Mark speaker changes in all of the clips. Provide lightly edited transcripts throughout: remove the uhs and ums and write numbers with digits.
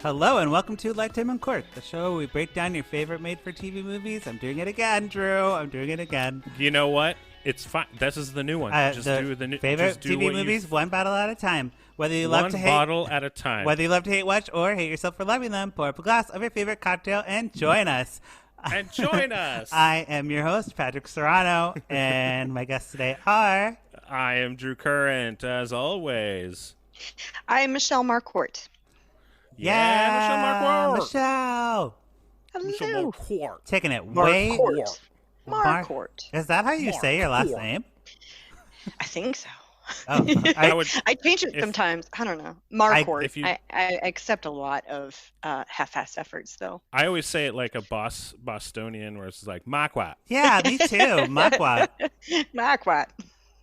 Speaker 1: Hello and welcome to Lifetime in Court, the show where we break down your favorite made-for-TV movies. I'm doing it again, Drew. I'm doing it again.
Speaker 2: You know what? It's fine. This is the new one. Just do the new
Speaker 1: favorite
Speaker 2: just do
Speaker 1: TV movies, one bottle at a time. Whether you love to hate,
Speaker 2: bottle at a time.
Speaker 1: Whether you love to hate watch or hate yourself for loving them, pour up a glass of your favorite cocktail and join us.
Speaker 2: And join us.
Speaker 1: I am your host, Patrick Serrano, and my guests today are...
Speaker 2: I am Drew Current, as always.
Speaker 3: I am Michelle Marquardt.
Speaker 1: Yeah, Michelle.
Speaker 3: Hello.
Speaker 2: Michelle Marquardt.
Speaker 1: Taking it way...
Speaker 3: Marquardt.
Speaker 1: Is that how you say your last name?
Speaker 3: I think so.
Speaker 1: Oh,
Speaker 3: I change it sometimes. I don't know. Marquardt. I accept a lot of half-assed efforts, though.
Speaker 2: I always say it like a Bostonian, where it's like Marquardt.
Speaker 1: Yeah, me too. Marquardt.
Speaker 3: Marquardt.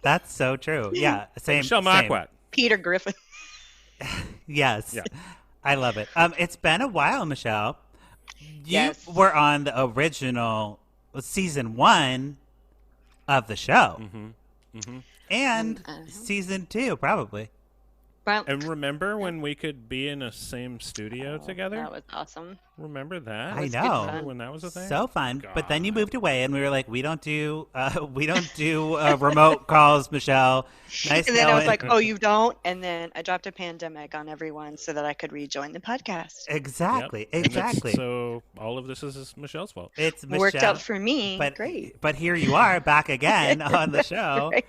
Speaker 1: That's so true. Yeah, same.
Speaker 2: Michelle Marquardt.
Speaker 3: Peter Griffin.
Speaker 1: Yes. Yeah. I love it. It's been a while, Michelle. You were on the original season 1 of the show.
Speaker 2: Mm-hmm. Mm-hmm.
Speaker 1: And season 2, probably.
Speaker 3: Well,
Speaker 2: and remember when we could be in a same studio together?
Speaker 3: That was awesome.
Speaker 2: Remember that?
Speaker 1: I know.
Speaker 2: When that was a thing?
Speaker 1: So fun.
Speaker 2: God.
Speaker 1: But then you moved away, and we were like, we don't do remote calls, Michelle. Nice.
Speaker 3: And then I was like, oh, you don't? And then I dropped a pandemic on everyone so that I could rejoin the podcast.
Speaker 1: Exactly.
Speaker 2: Yep.
Speaker 1: Exactly.
Speaker 2: So all of this is Michelle's fault.
Speaker 1: It's Michelle.
Speaker 3: Worked out for me.
Speaker 1: But,
Speaker 3: great.
Speaker 1: But here you are back again on the show.
Speaker 3: Right.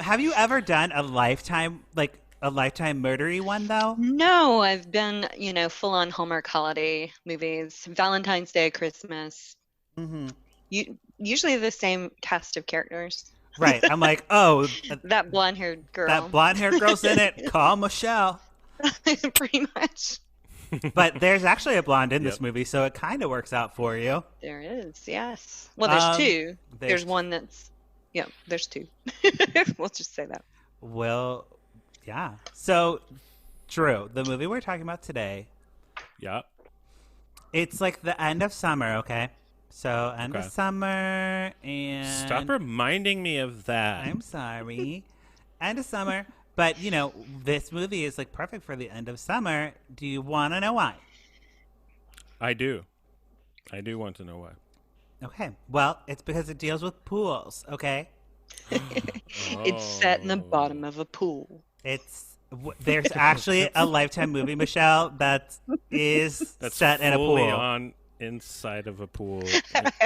Speaker 1: Have you ever done a lifetime murdery one, though?
Speaker 3: No, I've been, full-on Hallmark holiday movies, Valentine's Day, Christmas.
Speaker 1: Mm-hmm.
Speaker 3: Usually the same cast of characters.
Speaker 1: Right. I'm like, oh.
Speaker 3: That blonde-haired girl.
Speaker 1: That blonde-haired girl's in it. Call Michelle.
Speaker 3: Pretty much.
Speaker 1: But there's actually a blonde in this movie, so it kind of works out for you.
Speaker 3: There is, yes. Well, there's two. There's one that's, there's two. We'll just say that.
Speaker 1: Well... Yeah. So, Drew, the movie we're talking about today.
Speaker 2: Yeah.
Speaker 1: It's like the end of summer, okay? So, end of summer and...
Speaker 2: Stop reminding me of that.
Speaker 1: I'm sorry. End of summer. But, this movie is like perfect for the end of summer. Do you want to know why?
Speaker 2: I do. I do want to know why.
Speaker 1: Okay. Well, it's because it deals with pools, okay?
Speaker 3: It's set in the bottom of a pool.
Speaker 1: There's actually a Lifetime movie, Michelle, that's set in a pool.
Speaker 2: On inside of a pool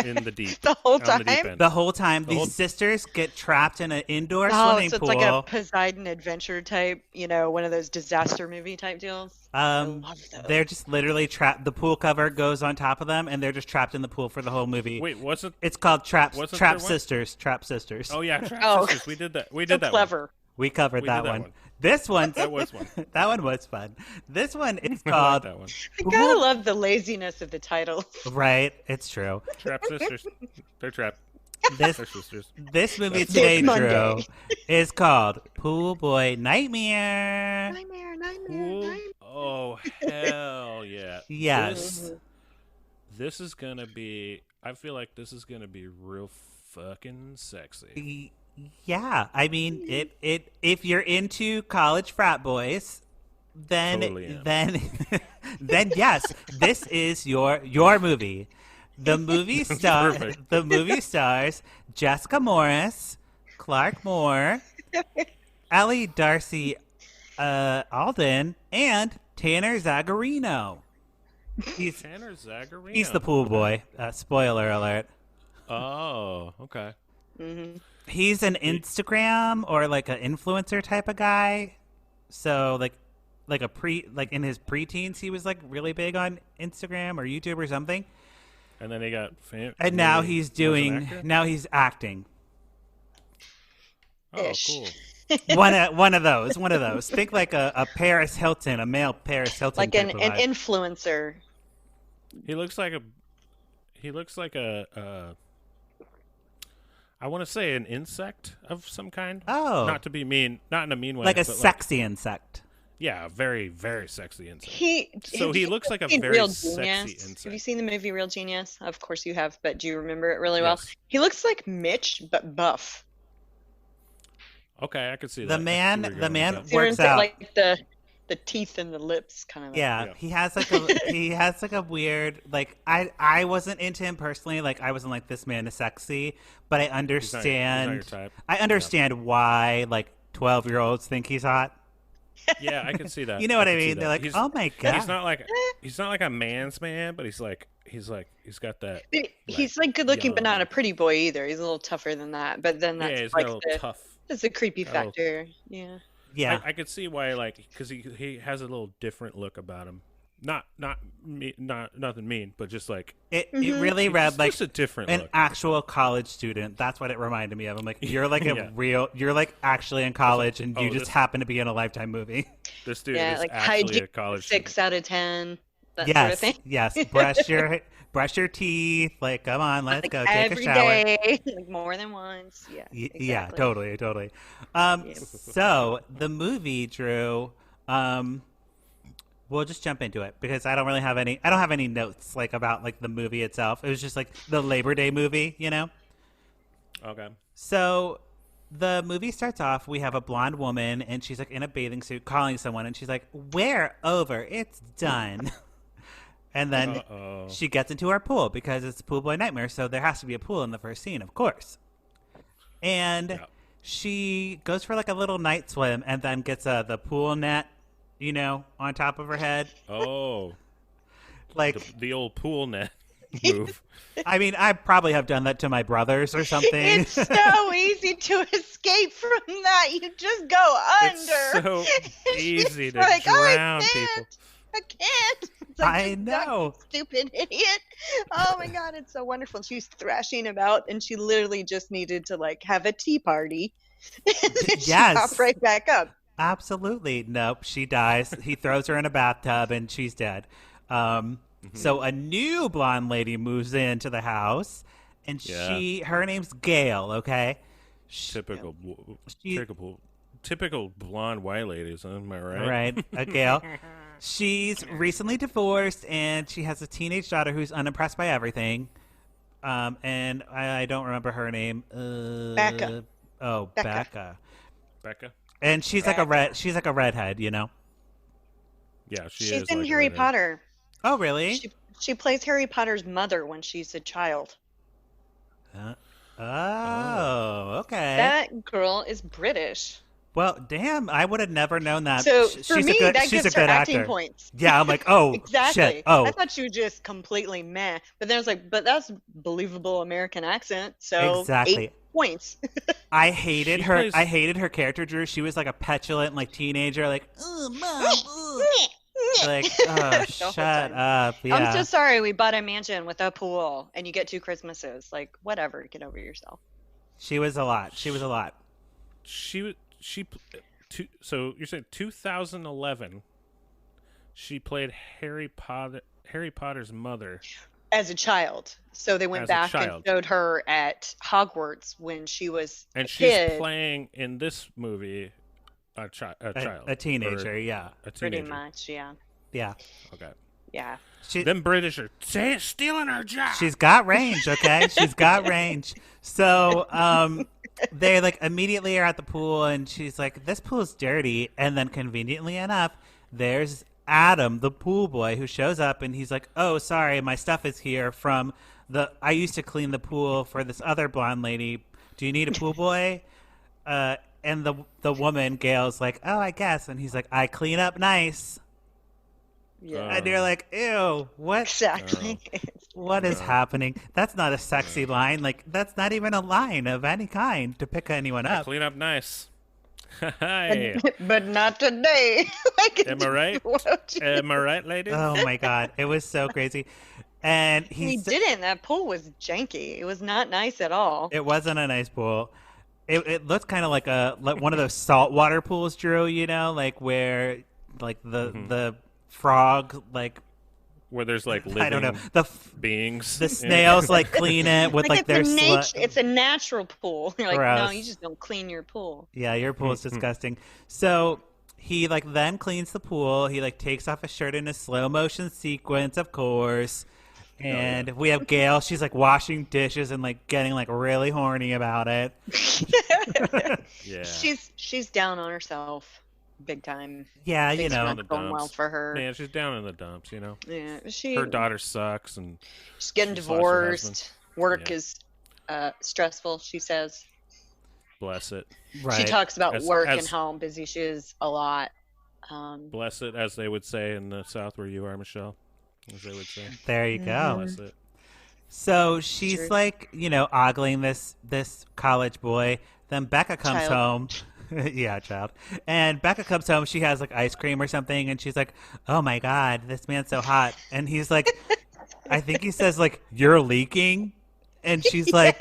Speaker 2: in the deep.
Speaker 3: The whole time?
Speaker 1: The whole time. These sisters get trapped in an indoor swimming pool.
Speaker 3: So it's like a Poseidon adventure type, one of those disaster movie type deals. I love those.
Speaker 1: They're just literally trapped. The pool cover goes on top of them, and they're just trapped in the pool for the whole movie.
Speaker 2: Wait, wasn't...
Speaker 1: It's called Trap Sisters. Trap Sisters.
Speaker 2: Oh, yeah, Trap Sisters. We did that. We did that
Speaker 3: clever.
Speaker 2: One.
Speaker 1: We covered that one. This one,
Speaker 2: that was one.
Speaker 1: That one was fun. This one is called.
Speaker 2: That one.
Speaker 3: I gotta love the laziness of the title.
Speaker 1: Right, it's true.
Speaker 2: Trap Sisters. They're trapped.
Speaker 1: They're sisters. This movie today, Drew, is called Poolboy Nightmare.
Speaker 3: Nightmare.
Speaker 2: Oh hell yeah!
Speaker 1: Yes.
Speaker 2: This is gonna be. I feel like this is gonna be real fucking sexy.
Speaker 1: Yeah, I mean, if you're into college frat boys, then then yes, this is your movie. The movie stars Jessica Morris, Clark Moore, Ellie Darcy Alden, and Tanner Zagarino.
Speaker 2: Tanner Zagarino.
Speaker 1: He's the pool boy. Spoiler alert.
Speaker 2: Oh, okay.
Speaker 3: Mm-hmm.
Speaker 1: He's an Instagram or like an influencer type of guy. So like in his preteens, he was like really big on Instagram or YouTube or something.
Speaker 2: And then he got famous.
Speaker 1: And now he's acting.
Speaker 2: Oh, cool.
Speaker 1: one of those. Think like a Paris Hilton, a male Paris Hilton.
Speaker 3: Like an influencer.
Speaker 2: He looks like a I want to say an insect of some kind.
Speaker 1: Oh.
Speaker 2: Not to be mean, not in a mean way.
Speaker 1: Like a sexy insect.
Speaker 2: Yeah, a very, very sexy insect.
Speaker 3: He
Speaker 2: looks like a very sexy insect.
Speaker 3: Have you seen the movie Real Genius? Of course you have, but do you remember it really well? He looks like Mitch, but buff.
Speaker 2: Okay, I could see that.
Speaker 1: The man works out.
Speaker 3: Like the the teeth and the lips kind of.
Speaker 1: Yeah, he has like a weird like I wasn't into him personally. Like I wasn't like this man is sexy, but I understand.
Speaker 2: He's not your type.
Speaker 1: I understand why like 12-year-olds think he's hot.
Speaker 2: Yeah, I can see that.
Speaker 1: You know what I mean? They're like, oh my god.
Speaker 2: He's not like a man's man, but he's got that.
Speaker 3: He's like good looking, but not a pretty boy either. He's a little tougher than that. But then that's
Speaker 2: he's
Speaker 3: like
Speaker 2: tough.
Speaker 3: That's a creepy factor. Yeah.
Speaker 1: Yeah,
Speaker 2: I could see why, like, because he has a little different look about him. Not nothing mean, but just like
Speaker 1: it really read like
Speaker 2: just a different
Speaker 1: an
Speaker 2: look.
Speaker 1: actual college student. That's what it reminded me of. I'm like, you're like you're like actually in college, and you just happen to be in a Lifetime movie.
Speaker 2: This dude is like actually a college
Speaker 3: 6 out of 10. That
Speaker 1: yes,
Speaker 3: sort of thing.
Speaker 1: Yes. Brush your teeth. Like, come on, let's go take a shower.
Speaker 3: Every day, like more than once. Yeah. Exactly.
Speaker 1: Yeah, totally. So the movie, Drew. We'll just jump into it because I don't have any notes like about like the movie itself. It was just like the Labor Day movie, you know?
Speaker 2: Okay.
Speaker 1: So the movie starts off, we have a blonde woman and she's like in a bathing suit calling someone and she's like, "We're over. It's done." And then she gets into our pool because it's Poolboy Nightmare, so there has to be a pool in the first scene, of course. And she goes for like a little night swim and then gets the pool net, you know, on top of her head.
Speaker 2: Oh.
Speaker 1: Like
Speaker 2: the old pool net move.
Speaker 1: I mean, I probably have done that to my brothers or something.
Speaker 3: It's so easy to escape from that. You just go under.
Speaker 2: It's so easy to drown people.
Speaker 3: I can't. It's like,
Speaker 1: I know.
Speaker 3: Stupid idiot. Oh my god, it's so wonderful. She's thrashing about and she literally just needed to like have a tea party. And then she popped right back up.
Speaker 1: Absolutely. Nope. She dies. He throws her in a bathtub and she's dead. So a new blonde lady moves into the house and her name's Gail. Okay.
Speaker 2: Typical blonde white ladies. Am I right?
Speaker 1: Right. Gail. She's recently divorced and she has a teenage daughter who's unimpressed by everything. And I don't remember her name.
Speaker 3: Becca.
Speaker 1: Oh, Becca.
Speaker 2: Becca.
Speaker 1: And she's like a redhead, you know.
Speaker 2: Yeah, she's
Speaker 3: in
Speaker 2: like
Speaker 3: Harry Potter.
Speaker 1: Oh, really?
Speaker 3: She plays Harry Potter's mother when she's a child.
Speaker 1: Okay.
Speaker 3: That girl is British.
Speaker 1: Well, damn, I would have never known that.
Speaker 3: So for me, that gives her acting
Speaker 1: actor.
Speaker 3: points.
Speaker 1: Yeah, I'm like, oh,
Speaker 3: exactly.
Speaker 1: Shit. Oh,
Speaker 3: I thought she was just completely meh. But then I was like, but that's believable American accent. So
Speaker 1: exactly.
Speaker 3: 8 points.
Speaker 1: I hated her. I hated her character, Drew. She was like a petulant, like teenager, like, oh, mom, like, oh, shut up. Yeah.
Speaker 3: I'm so sorry. We bought a mansion with a pool, and you get 2 Christmases. Like, whatever. Get over yourself.
Speaker 1: She was a lot.
Speaker 2: So you're saying 2011? She played Harry Potter's mother
Speaker 3: as a child. So they went back and showed her at Hogwarts when she was
Speaker 2: and
Speaker 3: a
Speaker 2: she's
Speaker 3: kid.
Speaker 2: Playing in this movie a child,
Speaker 1: a teenager,
Speaker 2: a teenager.
Speaker 3: Pretty much, yeah.
Speaker 2: Okay.
Speaker 3: Yeah.
Speaker 2: Them British are stealing her job.
Speaker 1: She's got range, okay? She's got range. So, they like immediately are at the pool and she's like, this pool is dirty. And then conveniently enough, there's Adam, the pool boy, who shows up and he's like, oh, sorry, my stuff is here from I used to clean the pool for this other blonde lady. Do you need a pool boy? And the woman, Gail's like, oh, I guess. And he's like, I clean up nice. Yeah. And you're like, ew, what?
Speaker 3: Exactly.
Speaker 1: What is happening? That's not a sexy line. Like, that's not even a line of any kind to pick anyone up.
Speaker 2: Clean up nice.
Speaker 3: Hi. But not today.
Speaker 2: Am I right? Am I right, ladies?
Speaker 1: Oh, my God. It was so crazy. And
Speaker 3: he didn't. That pool was janky. It was not nice at all.
Speaker 1: It wasn't a nice pool. It looked kind of like one of those saltwater pools, Drew, you know, like where like the frog, like
Speaker 2: where there's like living,
Speaker 1: I don't know,
Speaker 2: beings.
Speaker 1: The snails like clean it with like their
Speaker 3: it's a natural pool. You're like, gross. No, you just don't clean your pool.
Speaker 1: Yeah, your pool is disgusting. So he like then cleans the pool. He like takes off his shirt in a slow motion sequence, of course. And we have Gail. She's like washing dishes and like getting like really horny about it.
Speaker 2: Yeah,
Speaker 3: she's down on herself. big time.
Speaker 1: Yeah,
Speaker 3: Things
Speaker 2: down
Speaker 3: are
Speaker 2: in the
Speaker 3: not going well
Speaker 2: dumps.
Speaker 3: for her.
Speaker 2: Man, she's down in the dumps, you know.
Speaker 3: Yeah,
Speaker 2: Her daughter sucks, and
Speaker 3: she's getting
Speaker 2: she's lost her husband.
Speaker 3: divorced. Work
Speaker 2: Yeah.
Speaker 3: is stressful, she says.
Speaker 2: Bless it.
Speaker 1: right.
Speaker 3: She talks about
Speaker 2: As-
Speaker 3: work
Speaker 2: as-
Speaker 3: and how busy she is a lot.
Speaker 2: Bless it, as they would say in the South where you are, Michelle. As they would say.
Speaker 1: There you go.
Speaker 2: Bless it.
Speaker 1: So she's
Speaker 3: True.
Speaker 1: like, ogling this college boy. Then Becca comes home. Yeah, child. And Becca comes home. She has like ice cream or something, and she's like, "Oh my god, this man's so hot." And he's like, I think he says like, "You're leaking," and she's like,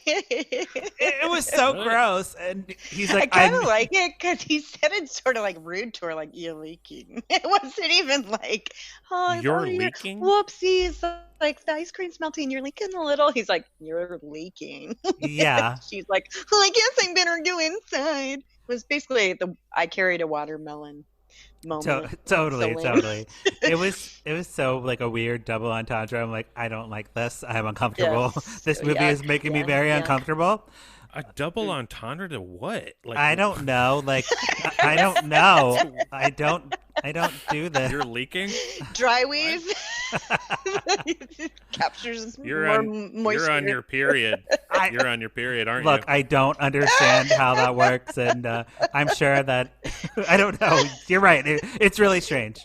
Speaker 1: "It was so gross." And he's
Speaker 3: I
Speaker 1: like,
Speaker 3: kind of like it because he said it sort of like rude to her, like, "You're leaking." It wasn't even like, "Oh,
Speaker 2: You're
Speaker 3: oh,
Speaker 2: leaking?
Speaker 3: Whoopsies! Like the ice cream's melting. You're leaking a little." He's like, "You're leaking."
Speaker 1: Yeah.
Speaker 3: She's like, "Well, I guess I better go inside." It was basically I carried a watermelon moment.
Speaker 1: Totally,
Speaker 3: So lame.
Speaker 1: totally. It was so like a weird double entendre. I'm like, I don't like this. I'm uncomfortable.
Speaker 3: Yes.
Speaker 1: This movie
Speaker 3: Yeah,
Speaker 1: is making me
Speaker 3: yeah,
Speaker 1: very
Speaker 3: yeah.
Speaker 1: uncomfortable.
Speaker 2: A double entendre to what? Like
Speaker 1: I don't know. Like, I don't know. I don't do this.
Speaker 2: You're leaking?
Speaker 3: Dry weave captures
Speaker 2: You're
Speaker 3: more
Speaker 2: on
Speaker 3: moisture.
Speaker 2: You're on your period. You're on your period, aren't
Speaker 1: Look,
Speaker 2: you?
Speaker 1: I don't understand how that works, and I'm sure that I don't know. You're right. It's really strange.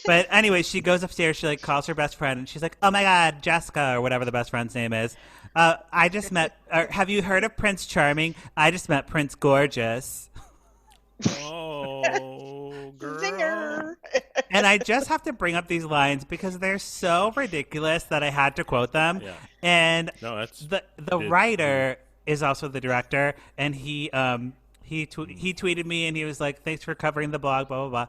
Speaker 1: But anyway, she goes upstairs. She like calls her best friend, and she's like, "Oh my God, Jessica," or whatever the best friend's name is. I just met. Have you heard of Prince Charming? I just met Prince Gorgeous.
Speaker 2: Oh, girl.
Speaker 3: Zinger.
Speaker 1: And I just have to bring up these lines because they're so ridiculous that I had to quote them.
Speaker 2: Yeah.
Speaker 1: And
Speaker 2: No, that's
Speaker 1: the writer is also the director, and he tweeted me and he was like, "Thanks for covering the blog, blah blah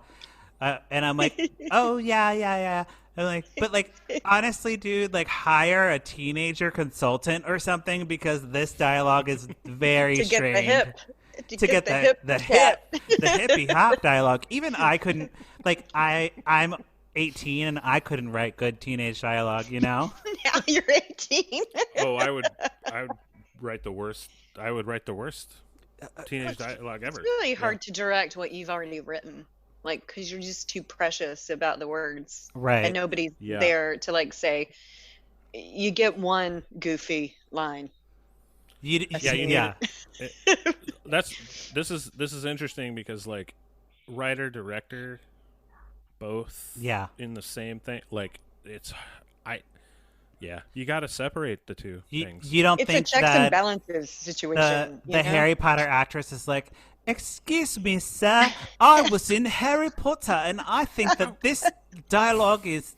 Speaker 1: blah." And I'm like, "Oh yeah." I'm like, but like honestly, dude, like hire a teenager consultant or something because this dialogue is very
Speaker 3: To get
Speaker 1: strange.
Speaker 3: the hip.
Speaker 1: To get the hippie hop dialogue. Even I couldn't, like, I'm 18 and I couldn't write good teenage dialogue, you know?
Speaker 3: Now you're 18.
Speaker 2: Oh, I would write the worst. I would write the worst teenage dialogue ever.
Speaker 3: It's really hard to direct what you've already written, like, because you're just too precious about the words,
Speaker 1: Right.
Speaker 3: and nobody's
Speaker 2: Yeah.
Speaker 3: there to like say. You get one goofy line.
Speaker 2: You need This is interesting because like writer director both in the same thing, like you got to separate the two things.
Speaker 1: You don't
Speaker 3: It's
Speaker 1: think
Speaker 3: a checks
Speaker 1: that
Speaker 3: and balances situation.
Speaker 1: the Harry Potter actress is like, "Excuse me, sir, I was in Harry Potter and I think that this dialogue is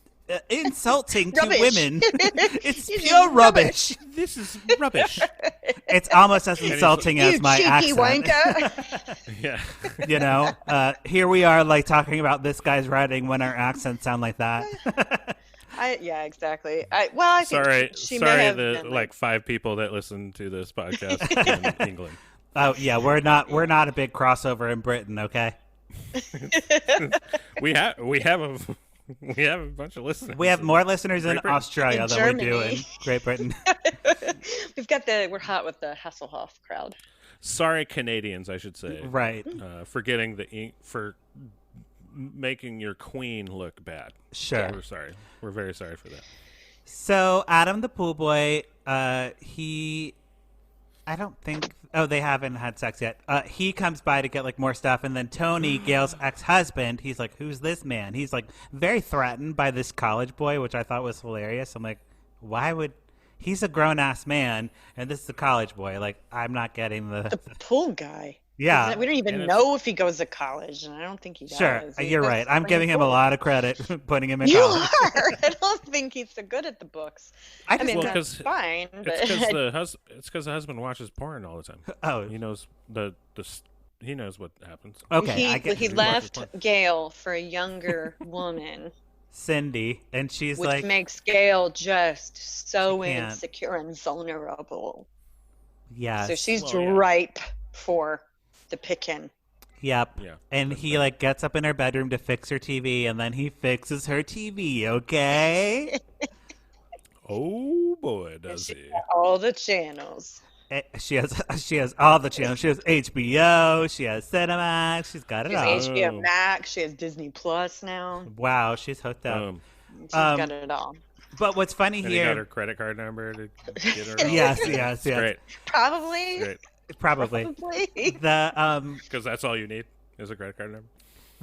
Speaker 1: insulting to
Speaker 3: Rubbish.
Speaker 1: women. It's
Speaker 3: This is
Speaker 1: pure rubbish.
Speaker 2: This is rubbish.
Speaker 1: It's almost as insulting as
Speaker 3: You
Speaker 1: my
Speaker 3: cheeky
Speaker 1: accent.
Speaker 3: wanker.
Speaker 2: Yeah.
Speaker 1: You know, here we are like talking about this guy's writing when our accents sound like that.
Speaker 3: Yeah, exactly. I think she may
Speaker 2: sorry
Speaker 3: have
Speaker 2: the
Speaker 3: been,
Speaker 2: like 5 people that listen to this podcast in England.
Speaker 1: Oh yeah, we're not a big crossover in Britain, okay?
Speaker 2: We have a bunch of listeners.
Speaker 1: We have more listeners in
Speaker 2: Great Britain.
Speaker 1: Australia
Speaker 3: In
Speaker 1: than we do in
Speaker 3: Germany.
Speaker 1: Great Britain.
Speaker 3: we're hot with the Hasselhoff crowd.
Speaker 2: Sorry, Canadians, I should say.
Speaker 1: Right.
Speaker 2: For getting for making your queen look bad.
Speaker 1: Sure.
Speaker 2: We're sorry. We're very sorry for that.
Speaker 1: So Adam the pool boy, I don't think. Oh, they haven't had sex yet. He comes by to get like more stuff, and then Tony, Gail's ex-husband, he's like, "Who's this man?" He's like very threatened by this college boy, which I thought was hilarious. I'm like, why would? He's a grown-ass man, and this is a college boy. Like, I'm not getting
Speaker 3: The pool guy.
Speaker 1: Yeah.
Speaker 3: We don't even know if he goes to college, and I don't think he does.
Speaker 1: Sure,
Speaker 3: He
Speaker 1: you're
Speaker 3: goes
Speaker 1: right.
Speaker 3: to
Speaker 1: I'm
Speaker 3: freaking
Speaker 1: giving him a
Speaker 3: pool.
Speaker 1: lot of credit, putting him in
Speaker 3: You
Speaker 1: college.
Speaker 3: are. I don't think he's so good at the books. I mean,
Speaker 2: Well,
Speaker 3: that's fine. But
Speaker 2: It's because the husband watches porn all the time.
Speaker 1: Oh,
Speaker 2: He knows he knows what happens.
Speaker 1: okay. I get
Speaker 3: he
Speaker 2: He
Speaker 3: left
Speaker 2: watches porn.
Speaker 3: Gail for a younger woman,
Speaker 1: Cindy, and she's
Speaker 3: which
Speaker 1: like,
Speaker 3: makes Gail just so
Speaker 1: She can't.
Speaker 3: insecure and vulnerable.
Speaker 1: "Yes,
Speaker 3: So she's
Speaker 2: Well, yeah.
Speaker 3: ripe for the picking.
Speaker 1: yep."
Speaker 2: Yeah.
Speaker 1: And
Speaker 2: that's
Speaker 1: he
Speaker 2: fair.
Speaker 1: like gets up in her bedroom to fix her TV, and then he fixes her TV. Okay.
Speaker 2: Oh boy, does he?
Speaker 3: All the channels.
Speaker 1: She has all the channels. She has HBO. She has Cinemax. She's got it
Speaker 3: She
Speaker 1: all.
Speaker 3: has HBO Max. She has Disney Plus now.
Speaker 1: Wow, she's hooked up.
Speaker 3: She's got it all.
Speaker 1: But what's funny
Speaker 2: and
Speaker 1: here?
Speaker 2: You got her credit card number to get her.
Speaker 1: Yes.
Speaker 2: Great.
Speaker 3: Probably.
Speaker 2: Great.
Speaker 1: Probably. The
Speaker 2: because that's all you need is a credit card number.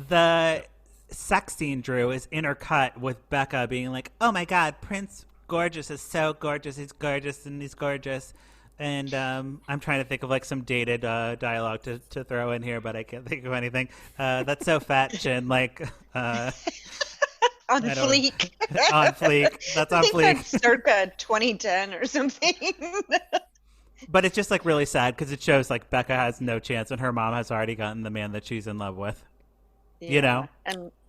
Speaker 1: The sex scene, Drew, is intercut with Becca being like, "Oh my God, Prince Gorgeous is so gorgeous. He's gorgeous and he's gorgeous." And I'm trying to think of like some dated dialogue to throw in here, but I can't think of anything. That's so fetch and like
Speaker 3: on fleek.
Speaker 1: On fleek. That's on fleek.
Speaker 3: That's circa 2010 or something.
Speaker 1: But it's just like really sad because it shows like Becca has no chance and her mom has already gotten the man that she's in love with.
Speaker 3: Yeah.
Speaker 1: You know?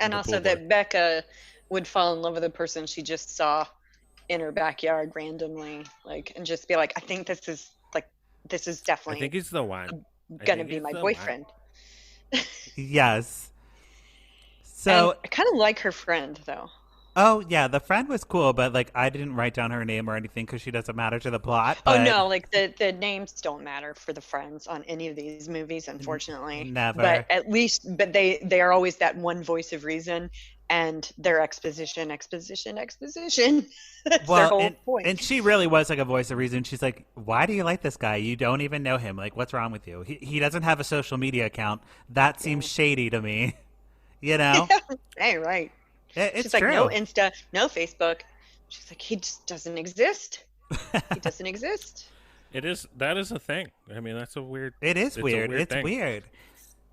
Speaker 3: And also that Becca would fall in love with a person she just saw in her backyard randomly, like, and just be like, I think this is definitely
Speaker 2: I think he's the one.
Speaker 3: Gonna be my boyfriend.
Speaker 1: Yes. So
Speaker 3: and I kind of like her friend though.
Speaker 1: Oh yeah, the friend was cool, but like I didn't write down her name or anything because she doesn't matter to the plot. But...
Speaker 3: Oh no, like the names don't matter for the friends on any of these movies, unfortunately.
Speaker 1: Never.
Speaker 3: But at least, they are always that one voice of reason, and their exposition. That's their whole point.
Speaker 1: And she really was like a voice of reason. She's like, "Why do you like this guy? You don't even know him. Like, what's wrong with you? He doesn't have a social media account. That seems shady to me." You know?
Speaker 3: Hey, right.
Speaker 1: It's
Speaker 3: She's like,
Speaker 1: true.
Speaker 3: no Insta, no Facebook. She's like, he just doesn't exist. He doesn't exist.
Speaker 2: That is a thing. I mean, that's a weird.
Speaker 1: It is weird. It's
Speaker 2: thing.
Speaker 1: weird.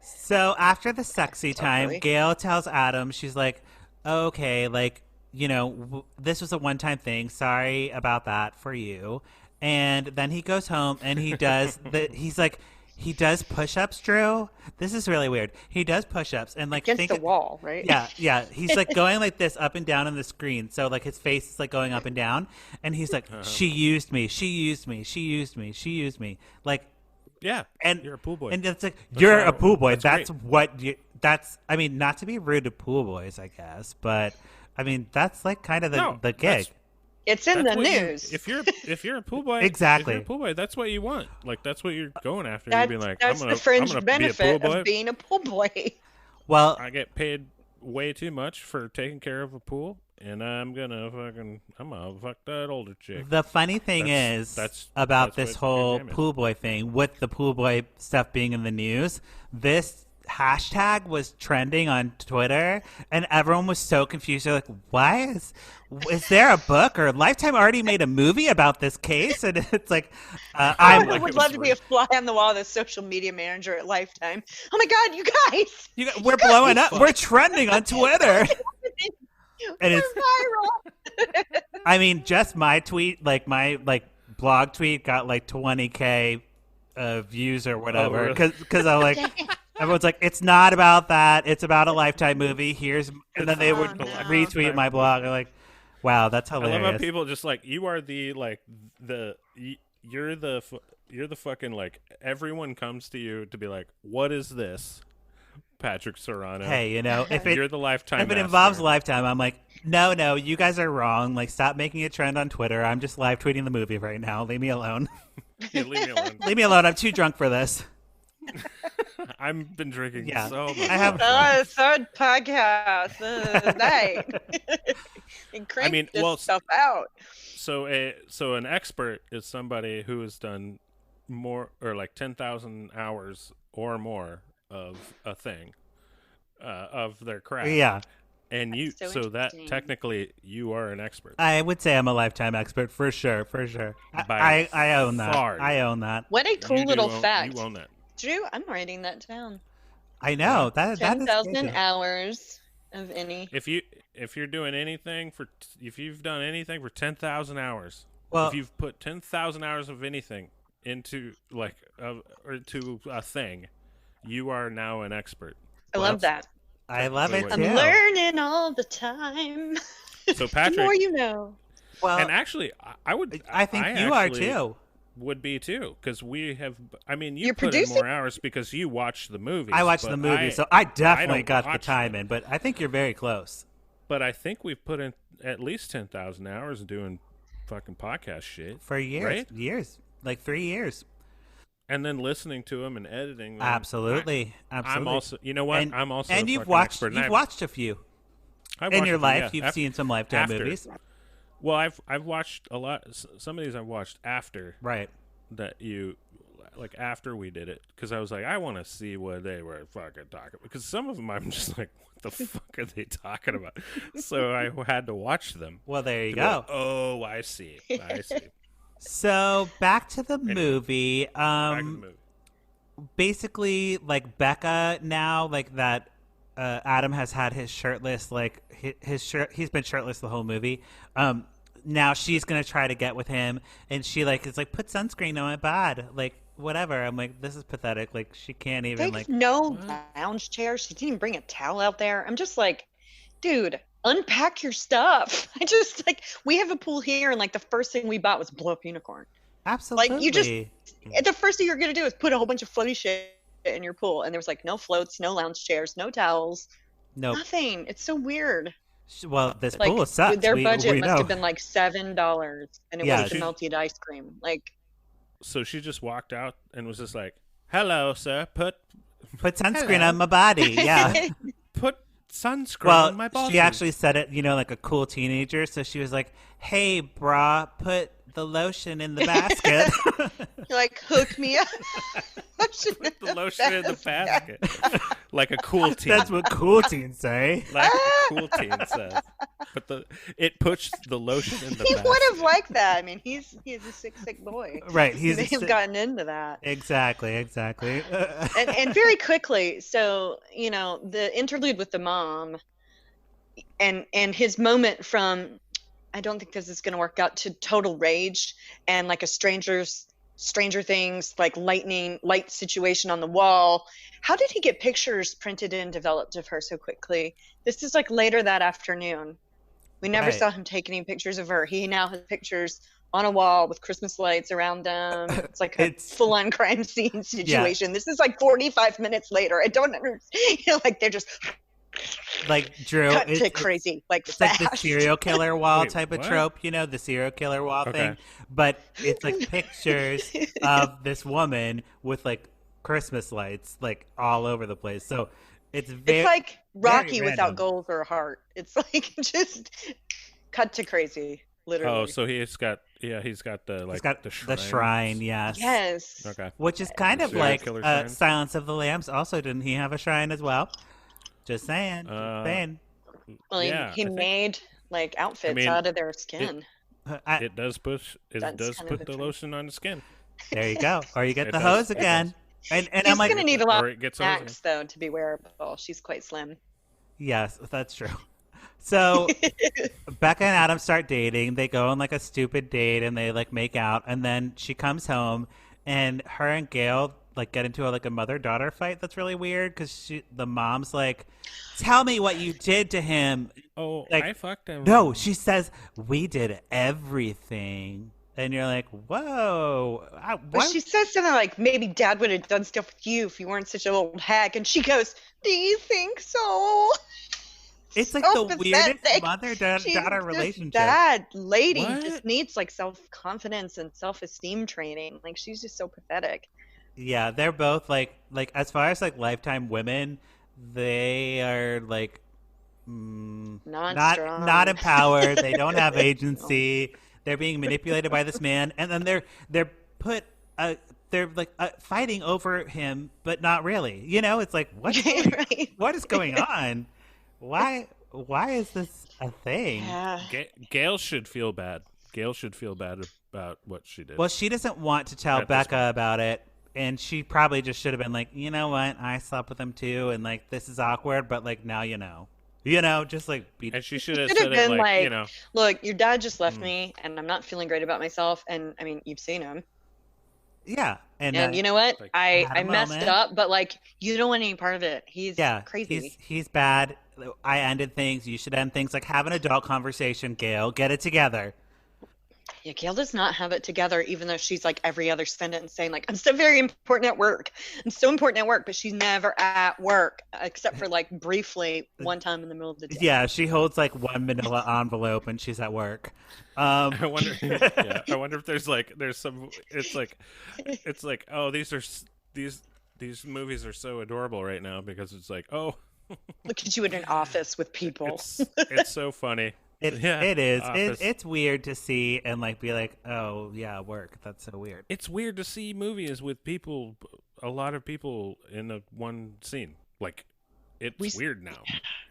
Speaker 1: So after the sexy time, Gail tells Adam, she's like, "Okay, like, you know, this was a one-time thing. Sorry about that for you." And then he goes home and he does he's like. He does push-ups, Drew. This is really weird. He does push-ups and like
Speaker 3: against the wall, right?
Speaker 1: Yeah. He's like going like this up and down on the screen. So like his face is like going up and down, and he's like, "She used me. She used me. She used me. She used me." Like,
Speaker 2: yeah.
Speaker 1: And
Speaker 2: you're a pool boy.
Speaker 1: And it's like you're a pool boy. That's
Speaker 2: great.
Speaker 1: what you. That's. I mean, not to be rude to pool boys, I guess, but I mean that's like kind of the gig.
Speaker 3: It's in the news.
Speaker 2: If you're a pool boy,
Speaker 1: exactly.
Speaker 2: If you're a pool boy, that's what you want. Like that's what you're going after.
Speaker 3: That's,
Speaker 2: you're being like,
Speaker 3: that's
Speaker 2: I'm gonna,
Speaker 3: the fringe
Speaker 2: I'm gonna
Speaker 3: benefit
Speaker 2: be a pool boy.
Speaker 3: of being a pool boy.
Speaker 1: Well,
Speaker 2: I get paid way too much for taking care of a pool, and I'm gonna fuck that older chick.
Speaker 1: The funny thing is about this whole pool boy thing with the pool boy stuff being in the news. This hashtag was trending on Twitter, and everyone was so confused. They're like, "Why is there a book or Lifetime already made a movie about this case?" And it's like,
Speaker 3: I would love to be a fly on the wall, the social media manager at Lifetime. Oh my God, you guys!
Speaker 1: We're blowing up. We're trending on Twitter. And
Speaker 3: it's viral.
Speaker 1: I mean, just my tweet, like my blog tweet, got like 20K views or whatever. Because I'm like. Everyone's like, it's not about that. It's about a Lifetime movie. And then they would retweet my blog. I'm like, wow, that's hilarious.
Speaker 2: I love how people just like, you are you're the fucking like, everyone comes to you to be like, what is this, Patrick Serrano?
Speaker 1: Hey, you know,
Speaker 2: you're the Lifetime
Speaker 1: if it involves Lifetime, I'm like, no, you guys are wrong. Like, stop making a trend on Twitter. I'm just live tweeting the movie right now. Leave me alone.
Speaker 2: Yeah, leave me alone.
Speaker 1: Leave me alone. I'm too drunk for this.
Speaker 2: I've been drinking so much.
Speaker 1: I have
Speaker 3: third podcast night. And crank this stuff out.
Speaker 2: So an expert is somebody who has done more or like 10,000 hours or more of a thing, of their craft.
Speaker 1: Yeah.
Speaker 2: And that technically you are an expert.
Speaker 1: I would say I'm a Lifetime expert for sure. I own that. I own that.
Speaker 3: What a cool little fact.
Speaker 2: You own that.
Speaker 3: Drew, I'm writing that down.
Speaker 1: I know that
Speaker 3: 10,000 hours of any.
Speaker 2: If you've done anything for 10,000 hours,
Speaker 1: well,
Speaker 2: if you've put 10,000 hours of anything into or to a thing, you are now an expert.
Speaker 3: I love that.
Speaker 1: I love it too.
Speaker 3: I'm learning all the time.
Speaker 2: So Patrick,
Speaker 3: the more you know.
Speaker 2: Well, and actually, I
Speaker 1: think you are too.
Speaker 2: Would be too, because we have. I mean, you put in more hours because you watched the movie.
Speaker 1: I watched the movie, so I definitely got the time in. But I think you're very close.
Speaker 2: But I think we've put in at least 10,000 hours doing fucking podcast shit
Speaker 1: for years.
Speaker 2: Right?
Speaker 1: Years, like 3 years.
Speaker 2: and then listening to them and editing them.
Speaker 1: Absolutely.
Speaker 2: I'm also, you know what? I'm also
Speaker 1: and
Speaker 2: a
Speaker 1: you've
Speaker 2: fucking
Speaker 1: watched
Speaker 2: expert.
Speaker 1: you've watched a few in your life. You've seen some Lifetime movies.
Speaker 2: Well, I've watched a lot. Some of these I've watched after after we did it, because I was like, I want to see what they were fucking talking about, because some of them I'm just like, what the fuck are they talking about? So I had to watch them.
Speaker 1: Well, there you go.
Speaker 2: Oh, I see.
Speaker 1: So back to the movie.
Speaker 2: Back to the movie.
Speaker 1: Basically, like Becca now, like that. Adam has had his shirtless, like his shirt. He's been shirtless the whole movie. Now she's gonna try to get with him, and she is like, put sunscreen on my bod, like whatever. I'm like, this is pathetic. Like she can't even
Speaker 3: no lounge chairs. She didn't even bring a towel out there. I'm just like, dude, unpack your stuff. I just we have a pool here, and the first thing we bought was blow up unicorn.
Speaker 1: Absolutely.
Speaker 3: The first thing you're gonna do is put a whole bunch of floaty shit in your pool, and there was no floats, no lounge chairs, no towels, nothing. It's so weird.
Speaker 1: Well, this pool sucks.
Speaker 3: Their budget must have been $7, and it was the melted ice cream.
Speaker 2: So she just walked out and was just like, "Hello, sir. Put
Speaker 1: sunscreen on my body." Yeah.
Speaker 2: Put sunscreen on my body.
Speaker 1: She actually said it, like a cool teenager. So she was like, "Hey, brah, put the lotion in the basket."
Speaker 3: You're like, hook me up.
Speaker 2: Put the lotion in the basket. Like a cool teen.
Speaker 1: That's what cool teens say.
Speaker 2: Like a cool teen says. But it puts the lotion in the basket.
Speaker 3: He would have liked that. I mean, he's a sick boy.
Speaker 1: Right.
Speaker 3: He may have gotten into that.
Speaker 1: Exactly.
Speaker 3: and very quickly, so, the interlude with the mom and his moment from, I don't think this is going to work out, to total rage and a Stranger Things, light situation on the wall. How did he get pictures printed and developed of her so quickly? This is later that afternoon. We never saw him take any pictures of her. He now has pictures on a wall with Christmas lights around them. It's a full-on crime scene situation. Yeah. This is 45 minutes later. I don't understand. They're just...
Speaker 1: Drew,
Speaker 3: cut to crazy,
Speaker 1: it's
Speaker 3: fast.
Speaker 1: The serial killer wall type of trope, the serial killer wall thing. But it's pictures of this woman with Christmas lights all over the place. So it's
Speaker 3: it's Rocky without gold or a heart. It's just cut to crazy, literally.
Speaker 2: Oh, so he's got the
Speaker 1: shrine, yes.
Speaker 3: Yes.
Speaker 2: Okay.
Speaker 1: Which is kind of like Silence of the Lambs. Also, didn't he have a shrine as well? Just saying.
Speaker 3: Well, he made outfits out of their skin.
Speaker 2: It does put the lotion on the skin.
Speaker 1: There you go. Or you get the hose again. And
Speaker 3: he's going to need a lot of snacks, though, to be wearable. She's quite slim.
Speaker 1: Yes, that's true. So Becca and Adam start dating. They go on a stupid date and they make out. And then she comes home and her and Gail get into a mother-daughter fight. That's really weird because the mom's tell me what you did to him.
Speaker 2: Oh, I fucked him.
Speaker 1: No, she says, we did everything. And you're like, whoa.
Speaker 3: But she says something maybe Dad would have done stuff with you if you weren't such an old hack. And she goes, do you think so?
Speaker 1: It's the weirdest mother-daughter relationship.
Speaker 3: That lady just needs self-confidence and self-esteem training. She's just so pathetic.
Speaker 1: Yeah, they're both as far as Lifetime women, they are not empowered. They don't have agency. They're being manipulated by this man, and then they're put they're fighting over him, but not really. It's what is going on? Why is this a thing?
Speaker 3: Yeah.
Speaker 2: Gail should feel bad. Gail should feel bad about what she did.
Speaker 1: Well, she doesn't want to tell Becca about it. And she probably just should have been you know what? I slept with him too, and this is awkward, but now you know. Just be.
Speaker 2: And she should have said it
Speaker 3: look, your dad just left me, and I'm not feeling great about myself. And I mean, you've seen him.
Speaker 1: Yeah,
Speaker 3: and you know what? I messed up, but you don't want any part of it. He's crazy.
Speaker 1: He's bad. I ended things. You should end things. Have an adult conversation, Gail. Get it together.
Speaker 3: Yeah, Gail does not have it together, even though she's like every other sentence saying like, I'm so very important at work. I'm so important at work, but she's never at work except for like briefly one time in the middle of the day.
Speaker 1: Yeah, she holds like one manila envelope and she's at work.
Speaker 2: I wonder. Yeah, I wonder if there's some. It's like, oh, these movies are so adorable right now because it's like, oh,
Speaker 3: Look at you in an office with people.
Speaker 2: it's so funny.
Speaker 1: It is. It's weird to see and like be like, oh yeah, work. That's so weird.
Speaker 2: It's weird to see movies with people, a lot of people in one scene. Like, it's weird now.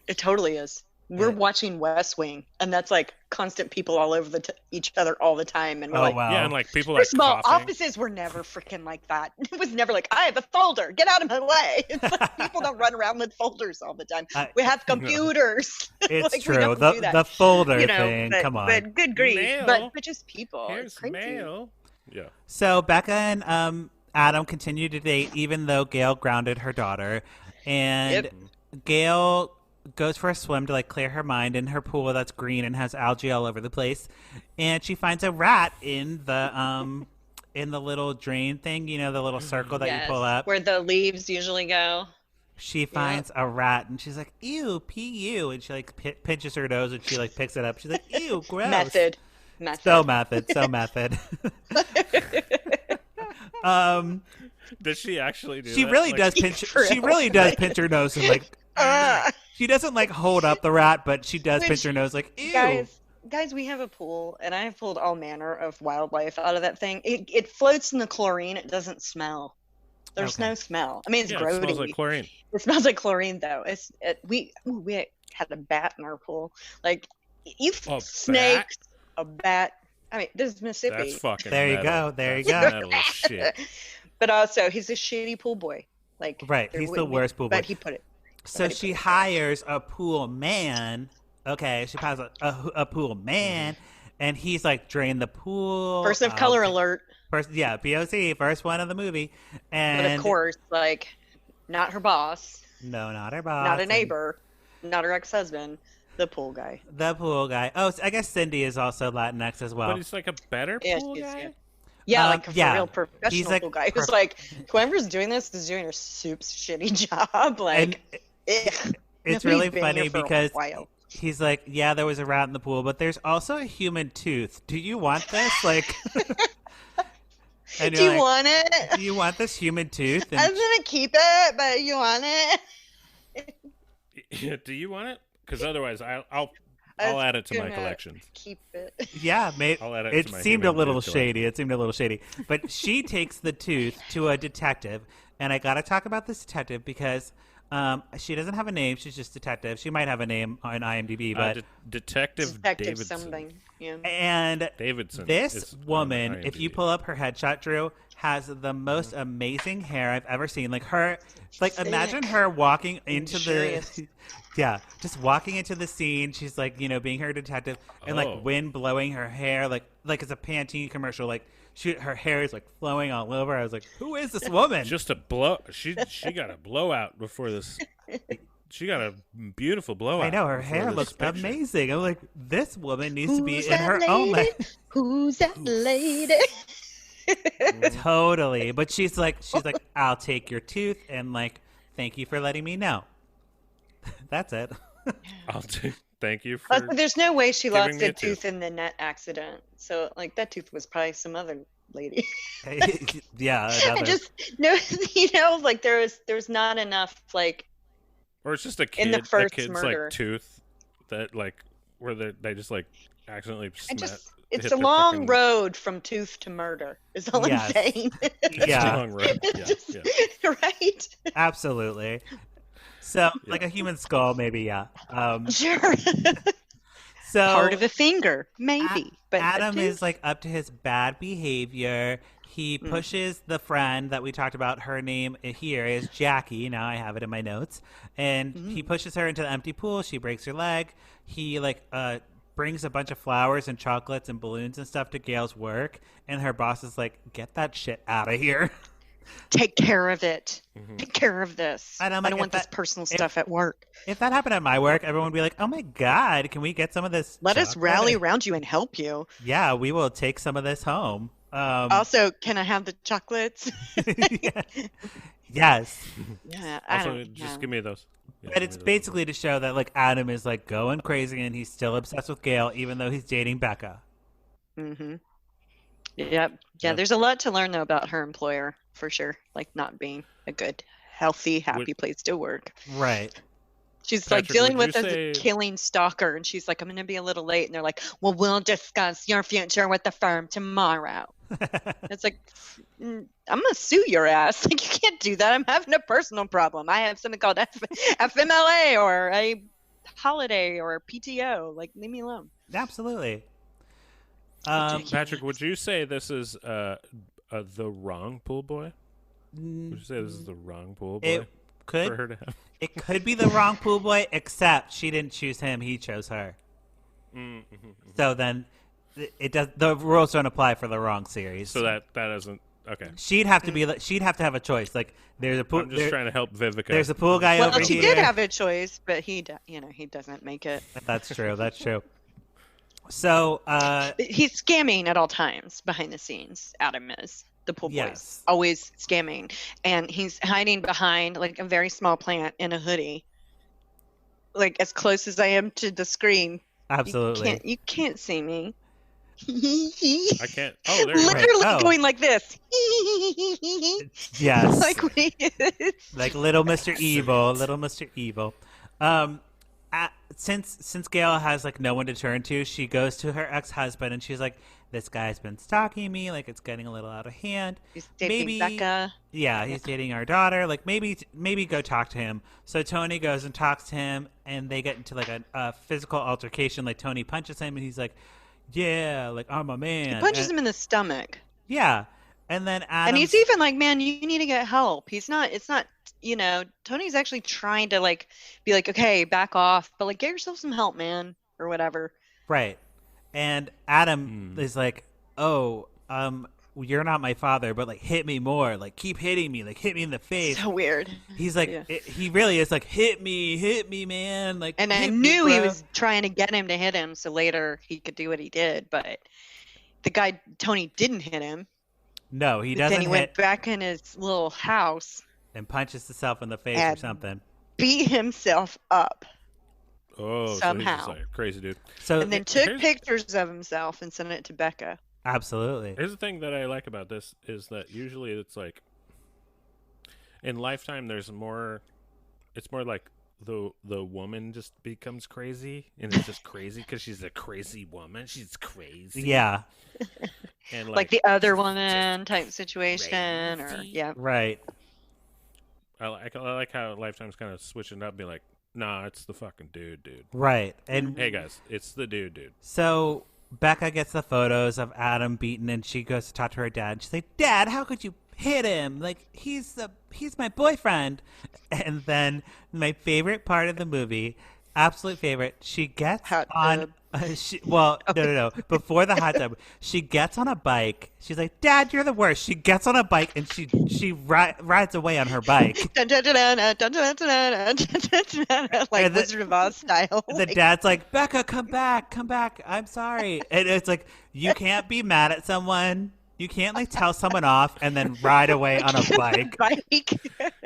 Speaker 3: It totally is. We're watching West Wing, and that's like constant people all over each other all the time. And we're like,
Speaker 1: wow.
Speaker 2: Yeah, and like people
Speaker 3: first
Speaker 2: are
Speaker 3: of all,
Speaker 2: coughing.
Speaker 3: offices were never freaking like that. It was never like, I have a folder, get out of my way. It's like, people don't run around with folders all the time. We have computers.
Speaker 1: It's
Speaker 3: like,
Speaker 1: true. The folder thing. Come on.
Speaker 3: But good grief.
Speaker 2: Mail.
Speaker 3: But just people.
Speaker 2: Here's
Speaker 3: It's crazy.
Speaker 2: mail. Yeah.
Speaker 1: So Becca and Adam continue to date, even though Gail grounded her daughter, and Gail goes for a swim to like clear her mind in her pool that's green and has algae all over the place, and she finds a rat in the little drain thing, you know, the little circle that you pull up
Speaker 3: where the leaves usually go.
Speaker 1: She finds a rat and she's like, ew, P-U, and she like pinches her nose and she like picks it up. She's like, ew, gross.
Speaker 3: Method.
Speaker 1: So method.
Speaker 2: Does she actually do
Speaker 1: She
Speaker 2: that?
Speaker 1: really
Speaker 2: Like,
Speaker 1: does pinch. She really does pinch her nose and like. She doesn't like hold up the rat, but she does pinch her nose like, ew.
Speaker 3: Guys, we have a pool, and I have pulled all manner of wildlife out of that thing. It floats in the chlorine. It doesn't smell. There's no smell. I mean, it's grody.
Speaker 2: It smells like chlorine.
Speaker 3: It smells like chlorine, though. We had a bat in our pool. Like, snakes, a bat. I mean, this is Mississippi.
Speaker 2: That's fucking
Speaker 1: There you
Speaker 2: metal.
Speaker 1: go. There you
Speaker 2: That's
Speaker 1: go.
Speaker 2: metal as shit.
Speaker 3: But also, he's a shitty pool boy. Like,
Speaker 1: Right, he's the worst pool boy.
Speaker 3: But he put it.
Speaker 1: So she hires a pool man. Okay, she hires a pool man, and he's like drain the pool.
Speaker 3: Person of color alert.
Speaker 1: POC, first one of the movie. And
Speaker 3: But of course, like, not her boss.
Speaker 1: No, not her boss.
Speaker 3: Not a neighbor. Not her ex-husband. The pool guy.
Speaker 1: The pool guy. Oh, so I guess Cindy is also Latinx as well.
Speaker 2: But he's like a better pool guy?
Speaker 3: Yeah, like a real professional pool guy. Who's like, whoever's doing this is doing a soup's shitty job. Like,
Speaker 1: it's really funny because he's like, yeah, there was a rat in the pool, but there's also a human tooth. Do you want this? Like,
Speaker 3: do you want it?
Speaker 1: Do you want this human tooth? And
Speaker 3: I was gonna keep it, but you want
Speaker 2: it? Do you want it? Because otherwise, I'll add it to my collection.
Speaker 3: Keep it.
Speaker 1: Yeah, maybe. It seemed a little shady. But she takes the tooth to a detective, and I got to talk about this detective because she doesn't have a name. She's just detective. She might have a name on IMDb, but
Speaker 2: Detective Davidson.
Speaker 3: Something. Yeah.
Speaker 1: And
Speaker 2: Davidson.
Speaker 1: This woman, if you pull up her headshot, Drew, has the most amazing hair I've ever seen. Like her, like imagine her walking into the. Yeah, just walking into the scene. She's like, you know, being her detective, and like wind blowing her hair, like it's a Pantene commercial. Like her hair is like flowing all over. I was like, who is this woman?
Speaker 2: Just a blow. She got a blowout before this. She got a beautiful blowout.
Speaker 1: I know her hair looks amazing. I'm like, this woman needs to be in her own life.
Speaker 3: Who's that lady?
Speaker 1: Totally, but she's like, I'll take your tooth and like, thank you for letting me know. That's it.
Speaker 2: Thank you for.
Speaker 3: There's no way she lost a tooth in the net accident. So, like, that tooth was probably some other lady.
Speaker 1: Yeah.
Speaker 3: I just you know, like there's not enough like.
Speaker 2: Or it's just a kid.
Speaker 3: In the first
Speaker 2: kid's
Speaker 3: murder.
Speaker 2: like tooth that like where they just like accidentally.
Speaker 3: It's a long road from tooth to murder. Is all I'm saying.
Speaker 1: Yeah.
Speaker 2: Long road.
Speaker 3: Right.
Speaker 1: Absolutely. So, like a human skull, maybe, yeah.
Speaker 3: Sure.
Speaker 1: So
Speaker 3: part of a finger, maybe. But
Speaker 1: Adam is like up to his bad behavior. He pushes the friend that we talked about. Her name here is Jackie. Now I have it in my notes. And he pushes her into the empty pool. She breaks her leg. He brings a bunch of flowers and chocolates and balloons and stuff to Gail's work. And her boss is like, get that shit out of here.
Speaker 3: Take care of it.
Speaker 2: Mhm.
Speaker 3: Take care of this.
Speaker 1: And I'm
Speaker 3: I
Speaker 1: like,
Speaker 3: don't
Speaker 1: if
Speaker 3: want this
Speaker 1: that-
Speaker 3: personal stuff at work.
Speaker 1: If that happened at my work, everyone would be like, "Oh my god, can we get some of this?
Speaker 3: Let us
Speaker 1: chocolate?"
Speaker 3: rally around you and help you.
Speaker 1: Yeah, we will take some of this home.
Speaker 3: Also, can I have the chocolates?
Speaker 1: Yeah. Yes,
Speaker 3: Yeah, I
Speaker 2: Also,
Speaker 3: don't
Speaker 2: just
Speaker 3: know.
Speaker 2: give me those. Yeah,
Speaker 1: but
Speaker 2: give
Speaker 1: it's
Speaker 2: me those.
Speaker 1: basically to show that like Adam is like going crazy and he's still obsessed with Gail, even though he's dating Becca.
Speaker 3: Mm-hmm. Yep. Yeah,
Speaker 2: Yeah.
Speaker 3: there's a lot to learn though about her employer for sure. Like not being a good, healthy, happy place to work.
Speaker 1: Right.
Speaker 3: She's like
Speaker 2: Patrick,
Speaker 3: dealing
Speaker 2: would
Speaker 3: with
Speaker 2: you
Speaker 3: a
Speaker 2: say-
Speaker 3: killing stalker, and she's like, "I'm gonna be a little late," and they're like, "Well, we'll discuss your future with the firm tomorrow." It's like, I'm gonna sue your ass. Like you can't do that. I'm having a personal problem. I have something called FMLA or a holiday or PTO. Like leave me alone.
Speaker 1: Absolutely.
Speaker 3: Ridiculous.
Speaker 2: Patrick, would you say this is the wrong pool boy? Would you say this is the wrong pool boy
Speaker 1: It
Speaker 2: for
Speaker 1: could
Speaker 2: her to have?
Speaker 1: it could be the wrong pool boy, except she didn't choose him; he chose her.
Speaker 2: Mm-hmm.
Speaker 1: So then, it does. The rules don't apply for the wrong series.
Speaker 2: So that doesn't. Okay.
Speaker 1: she'd have to be. She'd have to have a choice. Like there's a pool.
Speaker 2: I'm just trying to help Vivica.
Speaker 1: There's a pool guy
Speaker 3: Well,
Speaker 1: over
Speaker 3: she
Speaker 1: here.
Speaker 3: did have a choice, but he doesn't make it.
Speaker 1: That's true. That's true. So,
Speaker 3: He's scamming at all times behind the scenes. Adam is the pool boy.
Speaker 1: Yes.
Speaker 3: Always scamming, and he's hiding behind like a very small plant in a hoodie. Like as close as I am to the screen,
Speaker 1: absolutely.
Speaker 3: you can't see me.
Speaker 2: I can't. Oh, there you go.
Speaker 3: Literally
Speaker 1: Oh.
Speaker 3: going like this.
Speaker 1: Yes.
Speaker 3: Like when he is.
Speaker 1: Like little Mr. Evil, little Mr. Evil. Since Gail has like no one to turn to, she goes to her ex-husband and she's like, "This guy's been stalking me. Like it's getting a little out of hand.
Speaker 3: He's dating
Speaker 1: Maybe-
Speaker 3: Becca.
Speaker 1: Yeah, he's dating our daughter. Like maybe go talk to him." So Tony goes and talks to him, and they get into like a physical altercation. Like Tony punches him, and he's like, "Yeah, like I'm a man."
Speaker 3: He punches
Speaker 1: And-
Speaker 3: him in the stomach.
Speaker 1: Yeah, and then Adam.
Speaker 3: And he's even like, "Man, you need to get help." It's not, Tony's actually trying to like be like, "Okay, back off, but like get yourself some help, man," or whatever.
Speaker 1: Right. And Adam is like, "Oh, you're not my father, but like hit me more. Like keep hitting me. Like hit me in the face."
Speaker 3: So weird.
Speaker 1: He's like,
Speaker 3: Yeah.
Speaker 1: he really is like, hit me, man. Like,
Speaker 3: And I
Speaker 1: hit me,
Speaker 3: knew he
Speaker 1: bro."
Speaker 3: was trying to get him to hit him so later he could do what he did, but the guy Tony didn't hit him.
Speaker 1: No, he
Speaker 3: But
Speaker 1: doesn't
Speaker 3: then he went
Speaker 1: hit
Speaker 3: back in his little house,
Speaker 1: and punches himself in the face or
Speaker 3: And-
Speaker 1: something.
Speaker 3: beat himself up,
Speaker 2: Oh, so he's
Speaker 3: somehow.
Speaker 2: just like a crazy dude.
Speaker 1: So
Speaker 3: and then took
Speaker 2: here's-
Speaker 3: pictures of himself and sent it to Becca.
Speaker 1: absolutely,
Speaker 2: Here's the thing that I like about this is that usually it's like in Lifetime there's more. It's more like the woman just becomes crazy and it's just crazy because she's a crazy woman. She's crazy.
Speaker 1: yeah,
Speaker 2: And
Speaker 3: Like the other woman type situation, or
Speaker 2: crazy.
Speaker 3: yeah.
Speaker 1: right.
Speaker 2: I like how Lifetime's kind of switching up, and be like, nah, it's the fucking dude.
Speaker 1: Right. And
Speaker 2: Hey guys, it's the dude.
Speaker 1: so Becca gets the photos of Adam beaten, and she goes to talk to her dad. And she's like, "Dad, how could you hit him? Like he's my boyfriend." And then my favorite part of the movie, absolute favorite, she gets
Speaker 3: Hot
Speaker 1: on.
Speaker 3: tub.
Speaker 1: No. Before the hot tub, she gets on a bike. She's like, "Dad, you're the worst." She gets on a bike and she rides away on her bike.
Speaker 3: Dun, dun, dun, dun, dun, dun, dun, dun, dun, dun, dun, like
Speaker 1: And the-
Speaker 3: Wizard of Oz style.
Speaker 1: The
Speaker 3: Like,
Speaker 1: dad's like, "Becca, come back. I'm sorry." And it's like, you can't be mad at someone. You can't like tell someone off and then ride away on a bike.
Speaker 3: bike.
Speaker 2: Be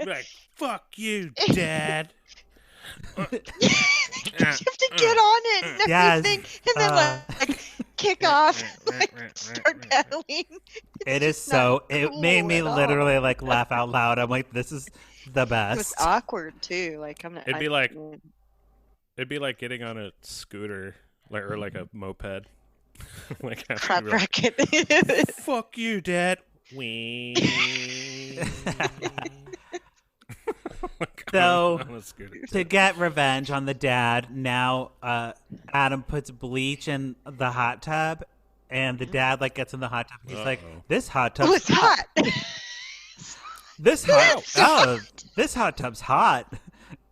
Speaker 2: like, fuck you, Dad.
Speaker 3: You have to get on it and
Speaker 1: Yes.
Speaker 3: everything, and then like kick off, like start pedaling.
Speaker 1: It is
Speaker 3: not
Speaker 1: so. It made
Speaker 3: cool
Speaker 1: me
Speaker 3: at all.
Speaker 1: literally like laugh out loud. I'm like, this is the
Speaker 3: It was
Speaker 1: best.
Speaker 3: awkward too. Like I'm not.
Speaker 2: It'd be like getting on a scooter, or like a moped. Like
Speaker 3: crap
Speaker 2: having to be like,
Speaker 3: racket.
Speaker 2: fuck you, Dad. Wee.
Speaker 1: So-
Speaker 2: on a scooter.
Speaker 1: To get revenge on the dad, now Adam puts bleach in the hot tub, and the dad like gets in the hot tub. He's like,
Speaker 2: Uh-oh.
Speaker 1: "This hot
Speaker 3: Oh,
Speaker 1: tub's
Speaker 3: it's hot.
Speaker 1: This hot. Oh, this hot tub's hot."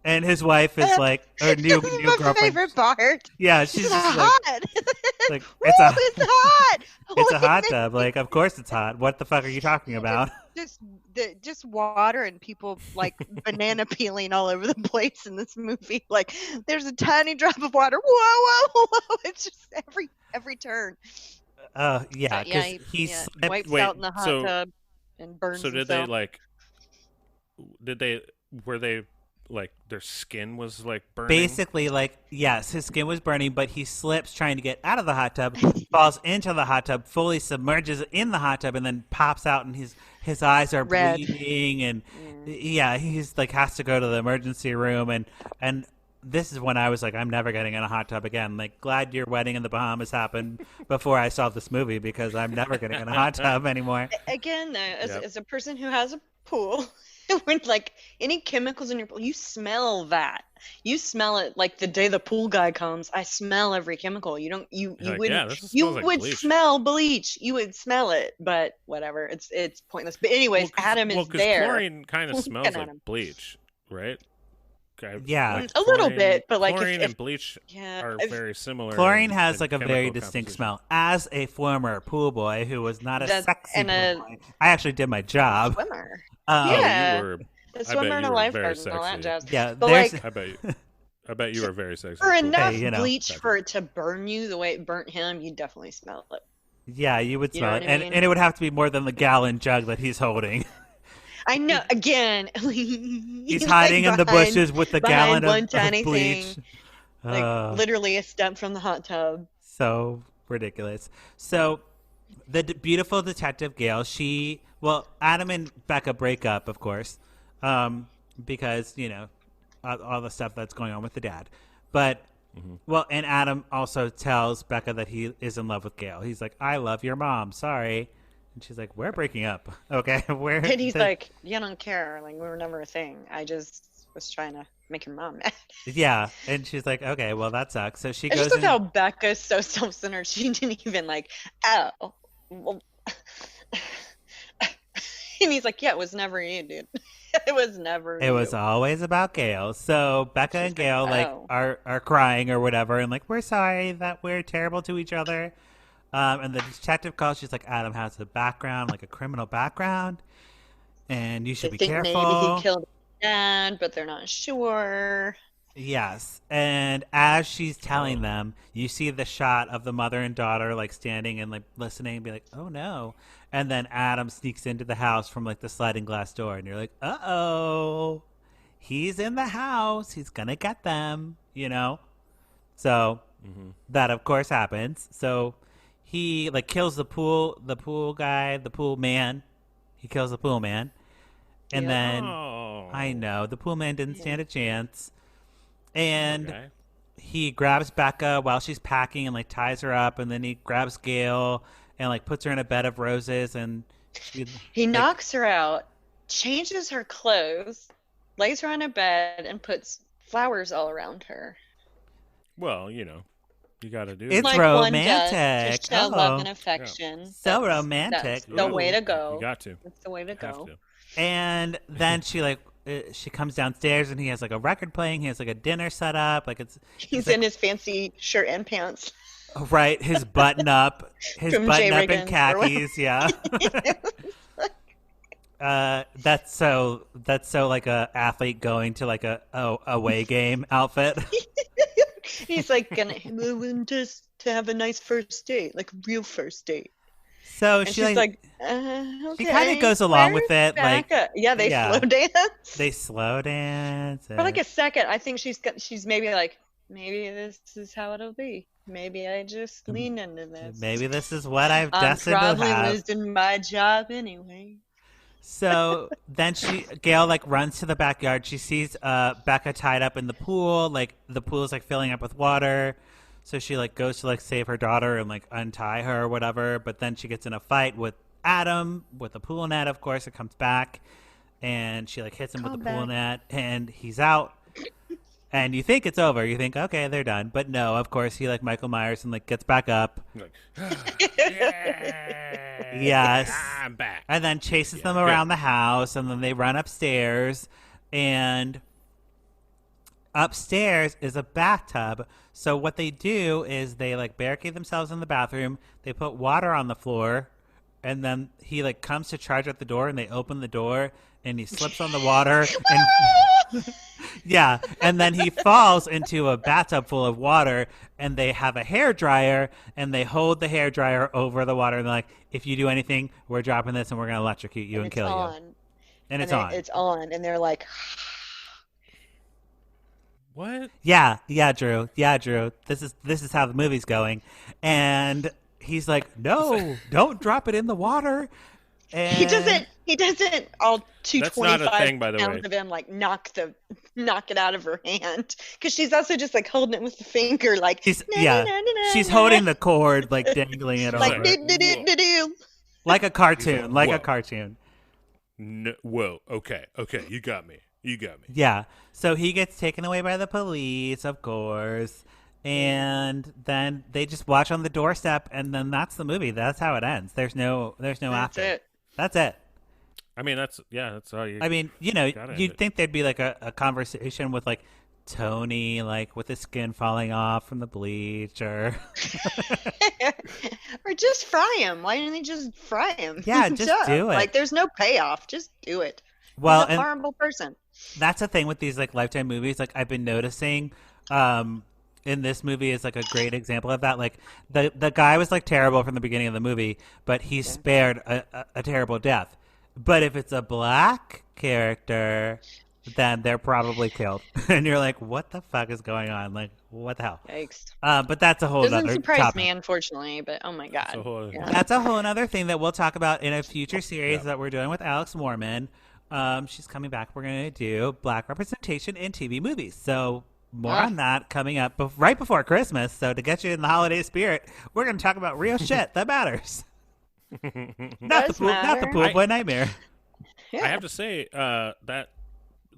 Speaker 1: And his wife is like, or new
Speaker 4: This is
Speaker 1: new
Speaker 4: my
Speaker 1: girlfriend.
Speaker 4: favorite part.
Speaker 1: Yeah, she's
Speaker 4: It's
Speaker 1: just
Speaker 4: hot.
Speaker 1: like
Speaker 4: Woo,
Speaker 1: it's a
Speaker 4: it's hot.
Speaker 1: it's a
Speaker 4: Holy
Speaker 1: hot
Speaker 4: man.
Speaker 1: tub. Like, of course it's hot. What the fuck are you talking about?
Speaker 4: Just water and people like banana peeling all over the place in this movie. Like there's a tiny drop of water. Whoa, whoa, whoa! It's just every turn.
Speaker 1: Yeah,
Speaker 4: But yeah,
Speaker 1: because
Speaker 4: he
Speaker 1: slipped.
Speaker 4: wipes
Speaker 2: Wait,
Speaker 4: out in the hot
Speaker 2: so-
Speaker 4: tub and burns
Speaker 2: So did
Speaker 4: himself.
Speaker 2: they like? Were they like their skin was like burning?
Speaker 1: Basically, like, yes, his skin was burning, but he slips trying to get out of the hot tub, falls into the hot tub, fully submerges in the hot tub, and then pops out, and his eyes are
Speaker 4: Red.
Speaker 1: bleeding, and yeah, he's like has to go to the emergency room, and this is when I was like, I'm never getting in a hot tub again. Like, glad your wedding in the Bahamas happened before I saw this movie because I'm never getting in a hot tub anymore.
Speaker 3: Again, though,
Speaker 2: Yep.
Speaker 3: as a person who has a pool, when like any chemicals in your pool, you smell that. You smell it like the day the pool guy comes. I smell every chemical. You don't. You
Speaker 2: You're like,
Speaker 3: wouldn't.
Speaker 2: yeah, this
Speaker 3: You
Speaker 2: smells like
Speaker 3: would
Speaker 2: bleach.
Speaker 3: smell bleach. You would smell it, but whatever. It's pointless. But anyways, Adam is
Speaker 2: 'cause
Speaker 3: there.
Speaker 2: chlorine kind of
Speaker 3: Look
Speaker 2: smells
Speaker 3: at
Speaker 2: like
Speaker 3: Adam.
Speaker 2: bleach, right? Okay,
Speaker 1: Yeah.
Speaker 2: like
Speaker 3: A little
Speaker 2: chlorine-
Speaker 3: bit, but, like, if-
Speaker 2: chlorine
Speaker 3: if-
Speaker 2: and bleach
Speaker 3: Yeah,
Speaker 2: are
Speaker 3: if-
Speaker 2: very similar.
Speaker 1: Chlorine
Speaker 2: in-
Speaker 1: has
Speaker 2: in
Speaker 1: like a
Speaker 2: chemical
Speaker 1: very distinct
Speaker 2: composition.
Speaker 1: smell. As a former pool boy who was not a
Speaker 3: That's-
Speaker 1: sexy
Speaker 3: and
Speaker 1: pool
Speaker 3: a-
Speaker 1: boy, I actually did my job.
Speaker 3: swimmer,
Speaker 2: Oh,
Speaker 3: Yeah.
Speaker 2: you were.
Speaker 3: a
Speaker 2: bet
Speaker 3: swimmer and
Speaker 2: you
Speaker 3: a
Speaker 2: were very
Speaker 3: lifeguard and all that
Speaker 2: sexy.
Speaker 3: jazz.
Speaker 1: Yeah,
Speaker 3: But,
Speaker 1: there's
Speaker 3: like,
Speaker 2: I bet you were very sexy.
Speaker 3: for
Speaker 2: Cool.
Speaker 3: enough
Speaker 1: you know.
Speaker 3: bleach for it to burn you the way it burnt him, you definitely smell it.
Speaker 1: yeah, you would
Speaker 3: You know
Speaker 1: smell it,
Speaker 3: what I mean?
Speaker 1: and it would have to be more than the gallon jug that he's holding.
Speaker 3: I know. Again,
Speaker 1: He's hiding in the bushes with the
Speaker 3: behind
Speaker 1: gallon
Speaker 3: one
Speaker 1: of
Speaker 3: tiny
Speaker 1: bleach.
Speaker 3: thing. Like literally a step from the hot tub.
Speaker 1: So ridiculous. So the beautiful detective Gail, Adam and Becca break up, of course, because all the stuff that's going on with the dad. But and Adam also tells Becca that he is in love with Gail. He's like, "I love your mom. Sorry." And she's like, "We're breaking up." Okay, where?
Speaker 3: And he's like, "You don't care. Like we were never a thing. I just was trying to make your mom mad."
Speaker 1: "Yeah," and she's like, "Okay, well that sucks." So she
Speaker 3: I
Speaker 1: goes
Speaker 3: just love
Speaker 1: in.
Speaker 3: how Becca's so self-centered. She didn't even like, oh, well. And he's like, "Yeah, it was never you, dude. It was never.
Speaker 1: It was always about Gail. So Becca and Gail
Speaker 3: "Oh."
Speaker 1: are crying or whatever, and like, we're sorry that we're terrible to each other. And the detective calls. She's like, Adam has a background, like a criminal background, and you should
Speaker 3: They
Speaker 1: be
Speaker 3: think maybe
Speaker 1: careful.
Speaker 3: he killed his dad, but they're not sure.
Speaker 1: Yes. And as she's telling them, you see the shot of the mother and daughter like standing and like listening and be like, "Oh no." And then Adam sneaks into the house from like the sliding glass door, and you're like, "Uh-oh. He's in the house. He's gonna get them," So that of course happens. So he like kills the pool guy, the pool man. He kills the pool man. And
Speaker 3: Yeah.
Speaker 1: then
Speaker 2: Oh.
Speaker 1: I know the pool man didn't stand a chance. And
Speaker 2: Okay.
Speaker 1: he grabs Becca while she's packing and like ties her up, and then he grabs Gail and like puts her in a bed of roses, and
Speaker 3: He knocks her out, changes her clothes, lays her on a bed, and puts flowers all around her.
Speaker 2: Well, you got to do.
Speaker 1: It's
Speaker 3: Like
Speaker 1: romantic.
Speaker 3: one does to show love and
Speaker 1: Oh.
Speaker 3: affection.
Speaker 1: So
Speaker 3: That's
Speaker 1: romantic.
Speaker 3: the way
Speaker 1: Ooh.
Speaker 3: to go.
Speaker 2: You got to.
Speaker 3: That's the way to
Speaker 2: Have
Speaker 3: go.
Speaker 2: to.
Speaker 1: And then she comes downstairs, and he has like a record playing. He has like a dinner set up, like
Speaker 3: He's
Speaker 1: like-
Speaker 3: in his fancy shirt and pants.
Speaker 1: right, his button up,
Speaker 3: From Jay
Speaker 1: in
Speaker 3: Riggins or
Speaker 1: khakis, yeah. That's so like a athlete going to like a away game outfit.
Speaker 3: He's like just to have a nice first date, like a real first date.
Speaker 1: So
Speaker 3: And
Speaker 1: she
Speaker 3: she's like,
Speaker 1: she
Speaker 3: okay,
Speaker 1: kind of goes along with
Speaker 3: where's
Speaker 1: it, like
Speaker 3: Becca? Yeah, they
Speaker 1: yeah.
Speaker 3: slow dance.
Speaker 1: they slow dance.
Speaker 3: For like a second, I think she's maybe like, maybe this is how it'll be. Maybe I just lean into this.
Speaker 1: Maybe this is what I've
Speaker 3: I'm
Speaker 1: destined to
Speaker 3: probably
Speaker 1: have.
Speaker 3: losing my job anyway.
Speaker 1: So then Gail like runs to the backyard. She sees Becca tied up in the pool. Like the pool is like filling up with water. So she like goes to like save her daughter and like untie her or whatever. But then she gets in a fight with Adam with a pool net. Of course, it comes back, and she like hits him with the pool net, and he's out. And you think it's over. You think, okay, they're done. But no, of course, he like Michael Myers and like gets back up.
Speaker 2: Like, yeah,
Speaker 1: Yes.
Speaker 2: I'm back.
Speaker 1: And then chases them
Speaker 2: good.
Speaker 1: around the house, and then they run upstairs, and Upstairs is a bathtub. So what they do is they like barricade themselves in the bathroom. They put water on the floor, and then he like comes to charge at the door, and they open the door, and he slips on the water, and yeah, and then he falls into a bathtub full of water, and they have a hair dryer, and they hold the hair dryer over the water, and they're like, if you do anything, we're dropping this, and we're gonna electrocute you and kill you. And it's on.
Speaker 3: It's on, and they're like,
Speaker 2: What?
Speaker 1: Yeah, Drew. Yeah, Drew. This is how the movie's going. And he's like, no, don't drop it in the water. And
Speaker 3: he doesn't all
Speaker 2: That's not a
Speaker 3: 225
Speaker 2: thing, by the
Speaker 3: pounds
Speaker 2: way.
Speaker 3: of him like knock it out of her hand, because she's also just like holding it with the finger, like
Speaker 1: She's
Speaker 3: na,
Speaker 1: yeah.
Speaker 3: na, na, na,
Speaker 1: She's
Speaker 3: na.
Speaker 1: holding the cord, like dangling it
Speaker 3: like
Speaker 1: over.
Speaker 3: do.
Speaker 1: Like a cartoon. Like
Speaker 2: Whoa.
Speaker 1: a cartoon.
Speaker 2: No, whoa. Okay. You got me.
Speaker 1: Yeah. So he gets taken away by the police, of course. And then they just watch on the doorstep, and then that's the movie. That's how it ends. There's no
Speaker 3: That's
Speaker 1: after.
Speaker 3: it.
Speaker 1: That's it.
Speaker 2: I mean, that's all you.
Speaker 1: I mean, you know,
Speaker 2: Gotta end
Speaker 1: you'd
Speaker 2: it.
Speaker 1: think there'd be like a conversation with like Tony, like with his skin falling off from the bleach, or
Speaker 3: Or just fry him. Why didn't they just fry him?
Speaker 1: Yeah, just do it.
Speaker 3: Like, there's no payoff. Just do it.
Speaker 1: well,
Speaker 3: He's a
Speaker 1: and
Speaker 3: horrible person.
Speaker 1: that's the thing with these like Lifetime movies. Like I've been noticing, in this movie is like a great example of that. Like the guy was like terrible from the beginning of the movie, but he's spared a terrible death. But if it's a black character, then they're probably killed, and you're like, what the fuck is going on? Like, what the hell?
Speaker 3: Yikes.
Speaker 1: But that's a whole
Speaker 3: Doesn't
Speaker 1: other
Speaker 3: surprise
Speaker 1: topic.
Speaker 3: me, unfortunately, but oh my god.
Speaker 2: a whole-
Speaker 3: Yeah.
Speaker 1: That's a whole other thing that we'll talk about in a future series
Speaker 2: Yeah.
Speaker 1: that we're doing with Alex Mormon. She's coming back. We're going to do black representation in TV movies. So more on that coming up right before Christmas. So to get you in the holiday spirit, we're going to talk about real shit that matters. Not the
Speaker 3: matter.
Speaker 1: Poolboy nightmare.
Speaker 3: Yeah.
Speaker 2: I have to say that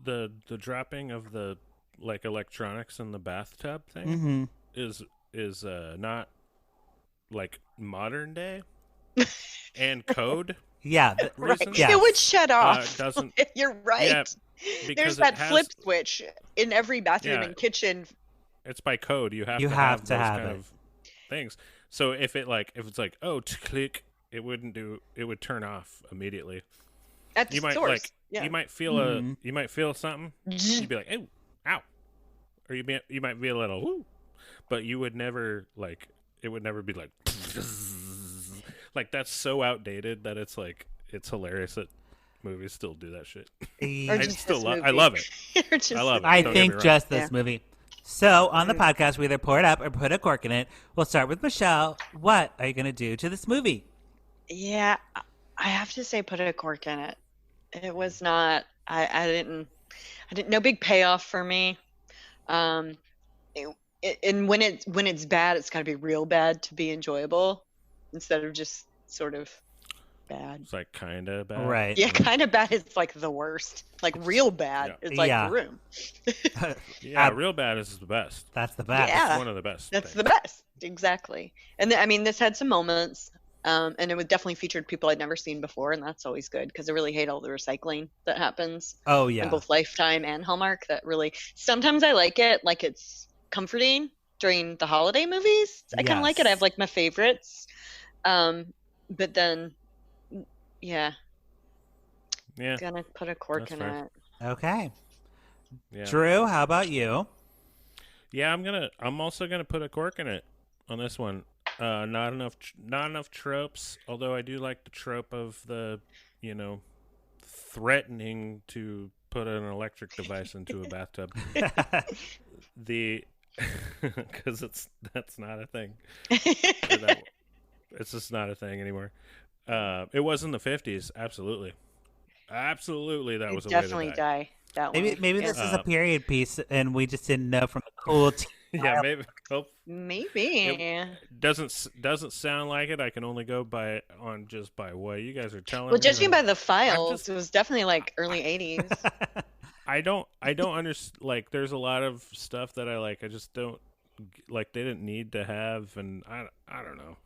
Speaker 2: the dropping of the like electronics in the bathtub thing is not like modern day and code
Speaker 1: Yeah.
Speaker 2: reasons.
Speaker 1: Yeah.
Speaker 3: It would shut off.
Speaker 2: doesn't
Speaker 3: You're right.
Speaker 2: yeah, because
Speaker 3: There's
Speaker 2: it
Speaker 3: that
Speaker 2: has-
Speaker 3: flip switch in every bathroom
Speaker 2: Yeah.
Speaker 3: and kitchen.
Speaker 2: It's by code. You have
Speaker 1: You
Speaker 2: to
Speaker 1: have
Speaker 2: have
Speaker 1: to
Speaker 2: those
Speaker 1: have
Speaker 2: kind
Speaker 1: it.
Speaker 2: of things. So if it's like click, it wouldn't do. It would turn off immediately.
Speaker 3: At the
Speaker 2: You might
Speaker 3: source.
Speaker 2: like
Speaker 3: Yeah.
Speaker 2: you might feel you might feel something. You'd be like, "Ew, ow," or you might be a little, "Woo," but you would never like it would never be like like that's so outdated that it's like it's hilarious that movies still do that shit.
Speaker 3: Or
Speaker 2: I
Speaker 3: just
Speaker 2: still
Speaker 3: this
Speaker 2: I
Speaker 3: movie.
Speaker 2: love it.
Speaker 3: Or just
Speaker 2: I love it.
Speaker 1: I
Speaker 2: Don't get me
Speaker 1: think
Speaker 2: wrong.
Speaker 1: just this
Speaker 3: Yeah.
Speaker 1: movie. So on the podcast, we either pour it up or put a cork in it. We'll start with Michelle. What are you going to do to this movie?
Speaker 3: Yeah, I have to say, put a cork in it. It was not. I didn't. No big payoff for me. And when it's bad, it's got to be real bad to be enjoyable, instead of just sort of bad.
Speaker 2: It's like kind of bad.
Speaker 1: Right.
Speaker 3: Yeah, kind of bad is like the worst. Like real bad is like
Speaker 1: Yeah.
Speaker 3: The Room.
Speaker 2: Yeah,
Speaker 1: Ab-
Speaker 2: real bad is the best.
Speaker 1: That's the best.
Speaker 3: Yeah.
Speaker 2: It's one of the best.
Speaker 3: That's
Speaker 2: things.
Speaker 3: the best, exactly. And I mean, this had some moments, and it was definitely featured people I'd never seen before, and that's always good because I really hate all the recycling that happens
Speaker 1: Oh,
Speaker 3: in
Speaker 1: yeah.
Speaker 3: both Lifetime and Hallmark. That really sometimes I like it, like it's comforting during the holiday movies. I kind of like it. I
Speaker 1: Yes.
Speaker 3: have like my favorites, but then, yeah,
Speaker 2: Yeah.
Speaker 3: gonna put a cork
Speaker 2: That's
Speaker 3: in
Speaker 2: fair.
Speaker 3: it.
Speaker 1: Okay.
Speaker 2: Yeah.
Speaker 1: Drew, how about you?
Speaker 2: Yeah, I'm also gonna put a cork in it on this one. Not enough tropes. Although I do like the trope of the, threatening to put an electric device into a bathtub. Because that's not a thing. Or it's just not a thing anymore. It was in the 50s. Absolutely, that was a way
Speaker 3: Definitely
Speaker 2: to die.
Speaker 3: die that way.
Speaker 1: Maybe
Speaker 3: Yeah.
Speaker 1: this is a period piece, and we just didn't know from the cool.
Speaker 2: Yeah, maybe. Hope
Speaker 3: Maybe.
Speaker 2: doesn't sound like it. I can only go by what you guys are telling
Speaker 3: Well,
Speaker 2: me.
Speaker 3: judging by the files,
Speaker 2: just-
Speaker 3: it was definitely like early 80s.
Speaker 2: I don't understand. Like, there's a lot of stuff that I like. I just don't like. They didn't need to have, and I don't know.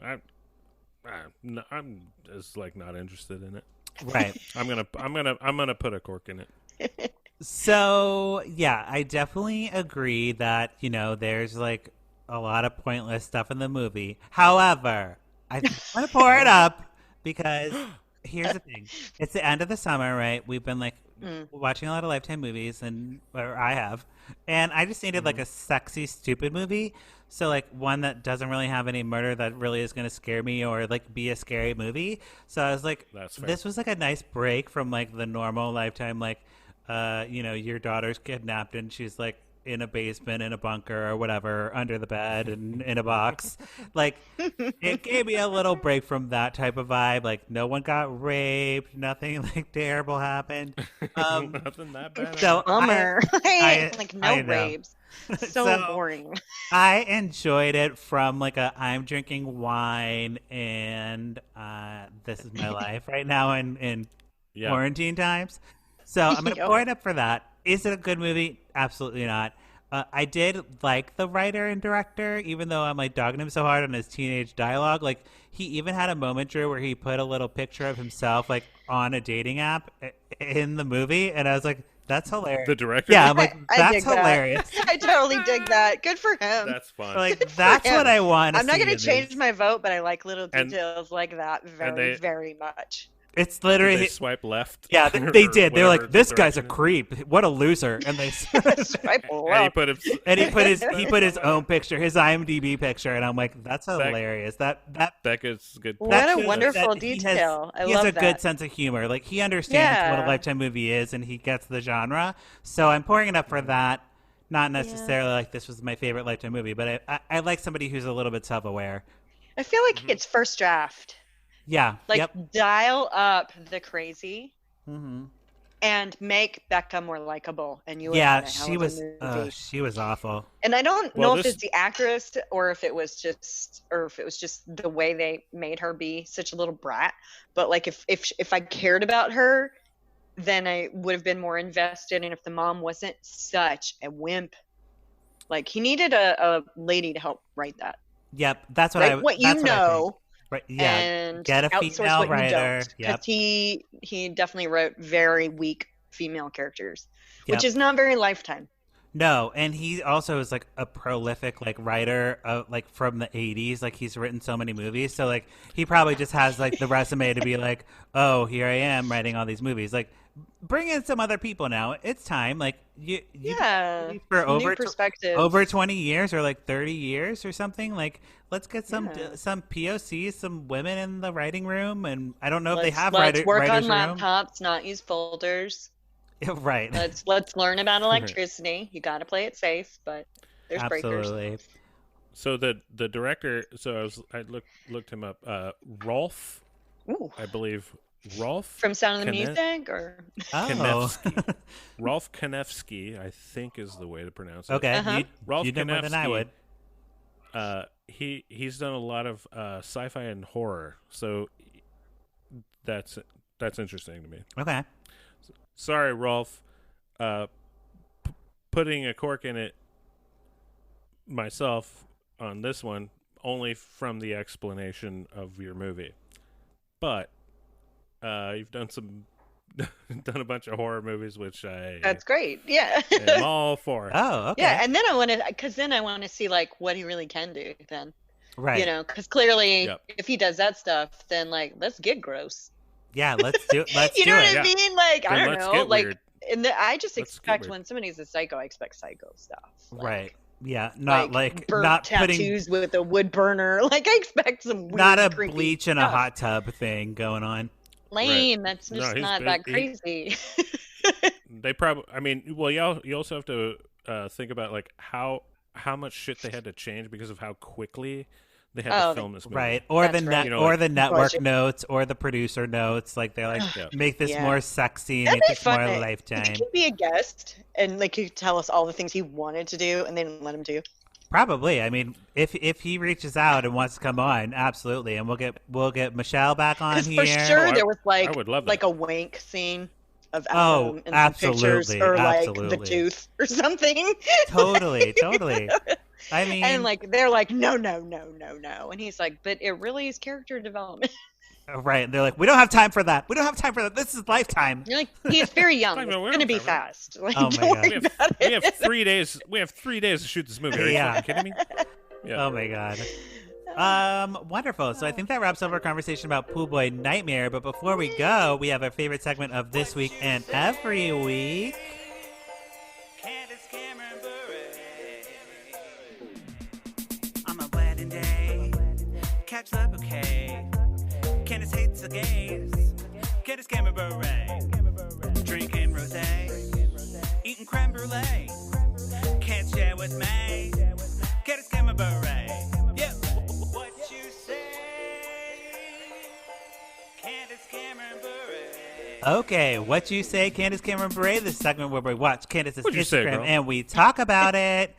Speaker 2: I'm just like not interested in it.
Speaker 1: Right.
Speaker 2: I'm gonna put a cork in it.
Speaker 1: So, yeah, I definitely agree that, there's like a lot of pointless stuff in the movie. However, I want to pour it up because here's the thing. It's the end of the summer, right? We've been like
Speaker 3: Mm.
Speaker 1: watching a lot of Lifetime movies, or I have. And I just needed like a sexy, stupid movie. So, like, one that doesn't really have any murder that really is going to scare me or like be a scary movie. So I was like,
Speaker 2: That's fair.
Speaker 1: this was like a nice break from like the normal Lifetime, like, your daughter's kidnapped and she's like in a basement, in a bunker or whatever, under the bed and in a box. Like, it gave me a little break from that type of vibe. Like, no one got raped, nothing like terrible happened.
Speaker 2: Nothing that bad.
Speaker 1: So
Speaker 3: Bummer. Like no
Speaker 1: I know.
Speaker 3: rapes. So boring.
Speaker 1: I enjoyed it from like I'm drinking wine and this is my life right now in
Speaker 2: Yeah.
Speaker 1: quarantine times. So I'm going to
Speaker 3: Yo.
Speaker 1: pour it up for that. Is it a good movie? Absolutely not. I did like the writer and director, even though I'm like dogging him so hard on his teenage dialogue. Like, he even had a moment, Drew, where he put a little picture of himself like on a dating app in the movie, and I was like, that's hilarious.
Speaker 2: The director?
Speaker 1: Yeah, I'm like,
Speaker 3: I
Speaker 1: that's
Speaker 3: dig that.
Speaker 1: hilarious.
Speaker 3: I totally dig that. Good for him.
Speaker 2: That's fun.
Speaker 1: Like, that's
Speaker 3: him.
Speaker 1: what I want to
Speaker 3: I'm not
Speaker 1: see
Speaker 3: going
Speaker 1: in
Speaker 3: to change
Speaker 1: these.
Speaker 3: my vote, but I like little
Speaker 2: And-
Speaker 3: details like that very, very much.
Speaker 1: It's
Speaker 2: Did
Speaker 1: literally
Speaker 2: they swipe left?
Speaker 1: yeah,
Speaker 2: Or
Speaker 1: they did. They're
Speaker 2: whatever
Speaker 1: like, this
Speaker 2: the
Speaker 1: guy's a
Speaker 2: direction is?
Speaker 1: creep. What a loser. And they
Speaker 3: Swipe
Speaker 2: And he
Speaker 3: left.
Speaker 2: put him.
Speaker 1: and he put his own picture, his IMDb picture, and I'm like, that's hilarious. That
Speaker 2: That gets good.
Speaker 3: What
Speaker 1: that
Speaker 3: a
Speaker 1: shows
Speaker 3: wonderful
Speaker 1: that he
Speaker 3: detail.
Speaker 1: Has,
Speaker 3: I
Speaker 1: he has
Speaker 3: love
Speaker 1: a
Speaker 3: that.
Speaker 1: good sense of humor. Like, he understands what a
Speaker 3: Yeah.
Speaker 1: Lifetime movie is, and he gets the genre. So I'm pouring it up for that. Not necessarily like this was my favorite Lifetime movie, but I like somebody who's a little bit self-aware.
Speaker 3: I feel like it's first draft.
Speaker 1: Yeah.
Speaker 3: Like,
Speaker 1: Yep.
Speaker 3: dial up the crazy
Speaker 1: hmm
Speaker 3: and make Becca more likable. And you would
Speaker 1: Yeah,
Speaker 3: have a hell of a movie.
Speaker 1: she was awful.
Speaker 3: And I don't
Speaker 2: Well,
Speaker 3: know if
Speaker 2: this-
Speaker 3: it's the actress or if it was just the way they made her be such a little brat. But like if I cared about her, then I would have been more invested. And if the mom wasn't such a wimp, like, he needed a lady to help write that.
Speaker 1: Yep. That's what
Speaker 3: Write what you
Speaker 1: that's what I think.
Speaker 3: know.
Speaker 1: Right. Yeah.
Speaker 3: And
Speaker 1: get a
Speaker 3: outsource
Speaker 1: female
Speaker 3: what
Speaker 1: writer.
Speaker 3: you don't.
Speaker 1: Yep.
Speaker 3: Because he definitely wrote very weak female characters,
Speaker 1: Yep.
Speaker 3: which is not very Lifetime.
Speaker 1: No, and he also is like a prolific like writer like from the 80s. Like, he's written so many movies. So like he probably just has like the resume to be like, "Oh, here I am writing all these movies." Like, bring in some other people now. It's time. Like, you
Speaker 3: Yeah,
Speaker 1: for
Speaker 3: some new
Speaker 1: over
Speaker 3: perspective.
Speaker 1: over 20 years or like 30 years or something. Like, let's get some
Speaker 3: Yeah.
Speaker 1: some POCs, some women in the writing room. And I don't know if they
Speaker 3: Let's
Speaker 1: have
Speaker 3: work on
Speaker 1: writers room.
Speaker 3: laptops, not use folders.
Speaker 1: Right.
Speaker 3: Let's learn about electricity. You got to play it safe, but there's breakers.
Speaker 1: Absolutely.
Speaker 2: So the director. So I looked him up. Rolf,
Speaker 3: Ooh,
Speaker 2: I believe. Rolf
Speaker 3: from Sound of the
Speaker 2: Kane-
Speaker 3: Music, or
Speaker 1: Oh.
Speaker 2: Kanefsky. Rolf Kanefsky, I think is the way to pronounce it.
Speaker 1: Okay.
Speaker 3: Uh-huh.
Speaker 2: Rolf
Speaker 1: You know more than I
Speaker 2: Kanefsky,
Speaker 1: would.
Speaker 2: He's done a lot of sci-fi and horror, so that's interesting to me.
Speaker 1: Okay.
Speaker 2: Sorry, Rolf, putting a cork in it myself on this one, only from the explanation of your movie, but you've done done a bunch of horror movies, which I
Speaker 3: that's great. Yeah.
Speaker 2: am all for.
Speaker 1: Oh, okay.
Speaker 3: Yeah, and then I want to see like what he really can do then.
Speaker 1: right.
Speaker 3: You know, because clearly
Speaker 2: Yep.
Speaker 3: if he does that stuff, then like let's get gross.
Speaker 1: Yeah, let's do Let's
Speaker 3: You
Speaker 1: do
Speaker 3: know
Speaker 1: it.
Speaker 3: what I mean? Like,
Speaker 2: Then
Speaker 3: I don't
Speaker 2: let's
Speaker 3: know.
Speaker 2: get
Speaker 3: Like,
Speaker 2: weird.
Speaker 3: I just
Speaker 2: Let's get
Speaker 3: expect
Speaker 2: weird.
Speaker 3: when somebody's a psycho, I expect psycho stuff. Like,
Speaker 1: Right. Yeah. Not like
Speaker 3: burnt
Speaker 1: not putting
Speaker 3: tattoos with a wood burner. Like, I expect some weird,
Speaker 1: not a
Speaker 3: creepy
Speaker 1: bleach in a
Speaker 3: stuff.
Speaker 1: hot tub thing going on.
Speaker 3: Lame. That's
Speaker 2: No,
Speaker 3: just
Speaker 2: he's
Speaker 3: not
Speaker 2: big.
Speaker 3: that crazy.
Speaker 2: They probably. I mean, well, you also have to think about like how much shit they had to change because of how quickly they had
Speaker 3: Oh,
Speaker 2: to film this movie.
Speaker 1: Right. Or
Speaker 3: That's
Speaker 1: the
Speaker 3: right.
Speaker 1: net
Speaker 2: You know,
Speaker 1: or
Speaker 2: like-
Speaker 1: the network
Speaker 3: Budget.
Speaker 1: notes or the producer notes. Like, they're like,
Speaker 2: Yeah.
Speaker 1: make this
Speaker 3: Yeah.
Speaker 1: more sexy and
Speaker 3: That'd
Speaker 1: make
Speaker 3: be
Speaker 1: this more
Speaker 3: fun. He
Speaker 1: lifetime.
Speaker 3: could be a guest and like he could tell us all the things he wanted to do and they didn't let him do.
Speaker 1: Probably. I mean, if he reaches out and wants to come on, absolutely. And we'll get Michelle back on
Speaker 3: Because
Speaker 1: here.
Speaker 3: for sure
Speaker 2: Oh,
Speaker 3: there was like
Speaker 2: I would love
Speaker 3: like
Speaker 2: that.
Speaker 3: a wank scene of
Speaker 1: Oh,
Speaker 3: Adam in some pictures
Speaker 1: absolutely,
Speaker 3: or like the
Speaker 1: absolutely.
Speaker 3: tooth or something.
Speaker 1: Totally. I mean,
Speaker 3: And like they're like, no, and he's like, but it really is character development.
Speaker 1: Right. They're like, we don't have time for that. We don't have time for that. This is Lifetime.
Speaker 3: You're like, he's very young.
Speaker 2: Like,
Speaker 3: It's
Speaker 2: no, we
Speaker 3: going to
Speaker 2: don't
Speaker 3: be
Speaker 2: have it.
Speaker 3: fast. Like,
Speaker 1: Oh my
Speaker 3: don't
Speaker 1: God.
Speaker 3: worry about
Speaker 2: We
Speaker 3: it.
Speaker 2: have 3 days. We have 3 days to shoot this movie. Are you
Speaker 1: Yeah.
Speaker 2: fucking kidding me? Yeah.
Speaker 1: Oh my God. Wonderful. So I think that wraps up our conversation about Poolboy Nightmare. But before we go, we have our favorite segment of this week and every week.
Speaker 5: Candace, Cameron, Bure. On my wedding day, catch the bouquet. Candace hates the gays. Candace, Cameron, Bure. Drinking rosé, eating creme brulee. Can't share with me. Candace, Cameron, Bure. Yeah, what you say? Candace, Cameron, Bure.
Speaker 1: Okay, what you say, Candace Cameron Bure, this segment where we watch Candace's
Speaker 2: What'd you say,
Speaker 1: Instagram
Speaker 2: girl?
Speaker 1: and we talk about it.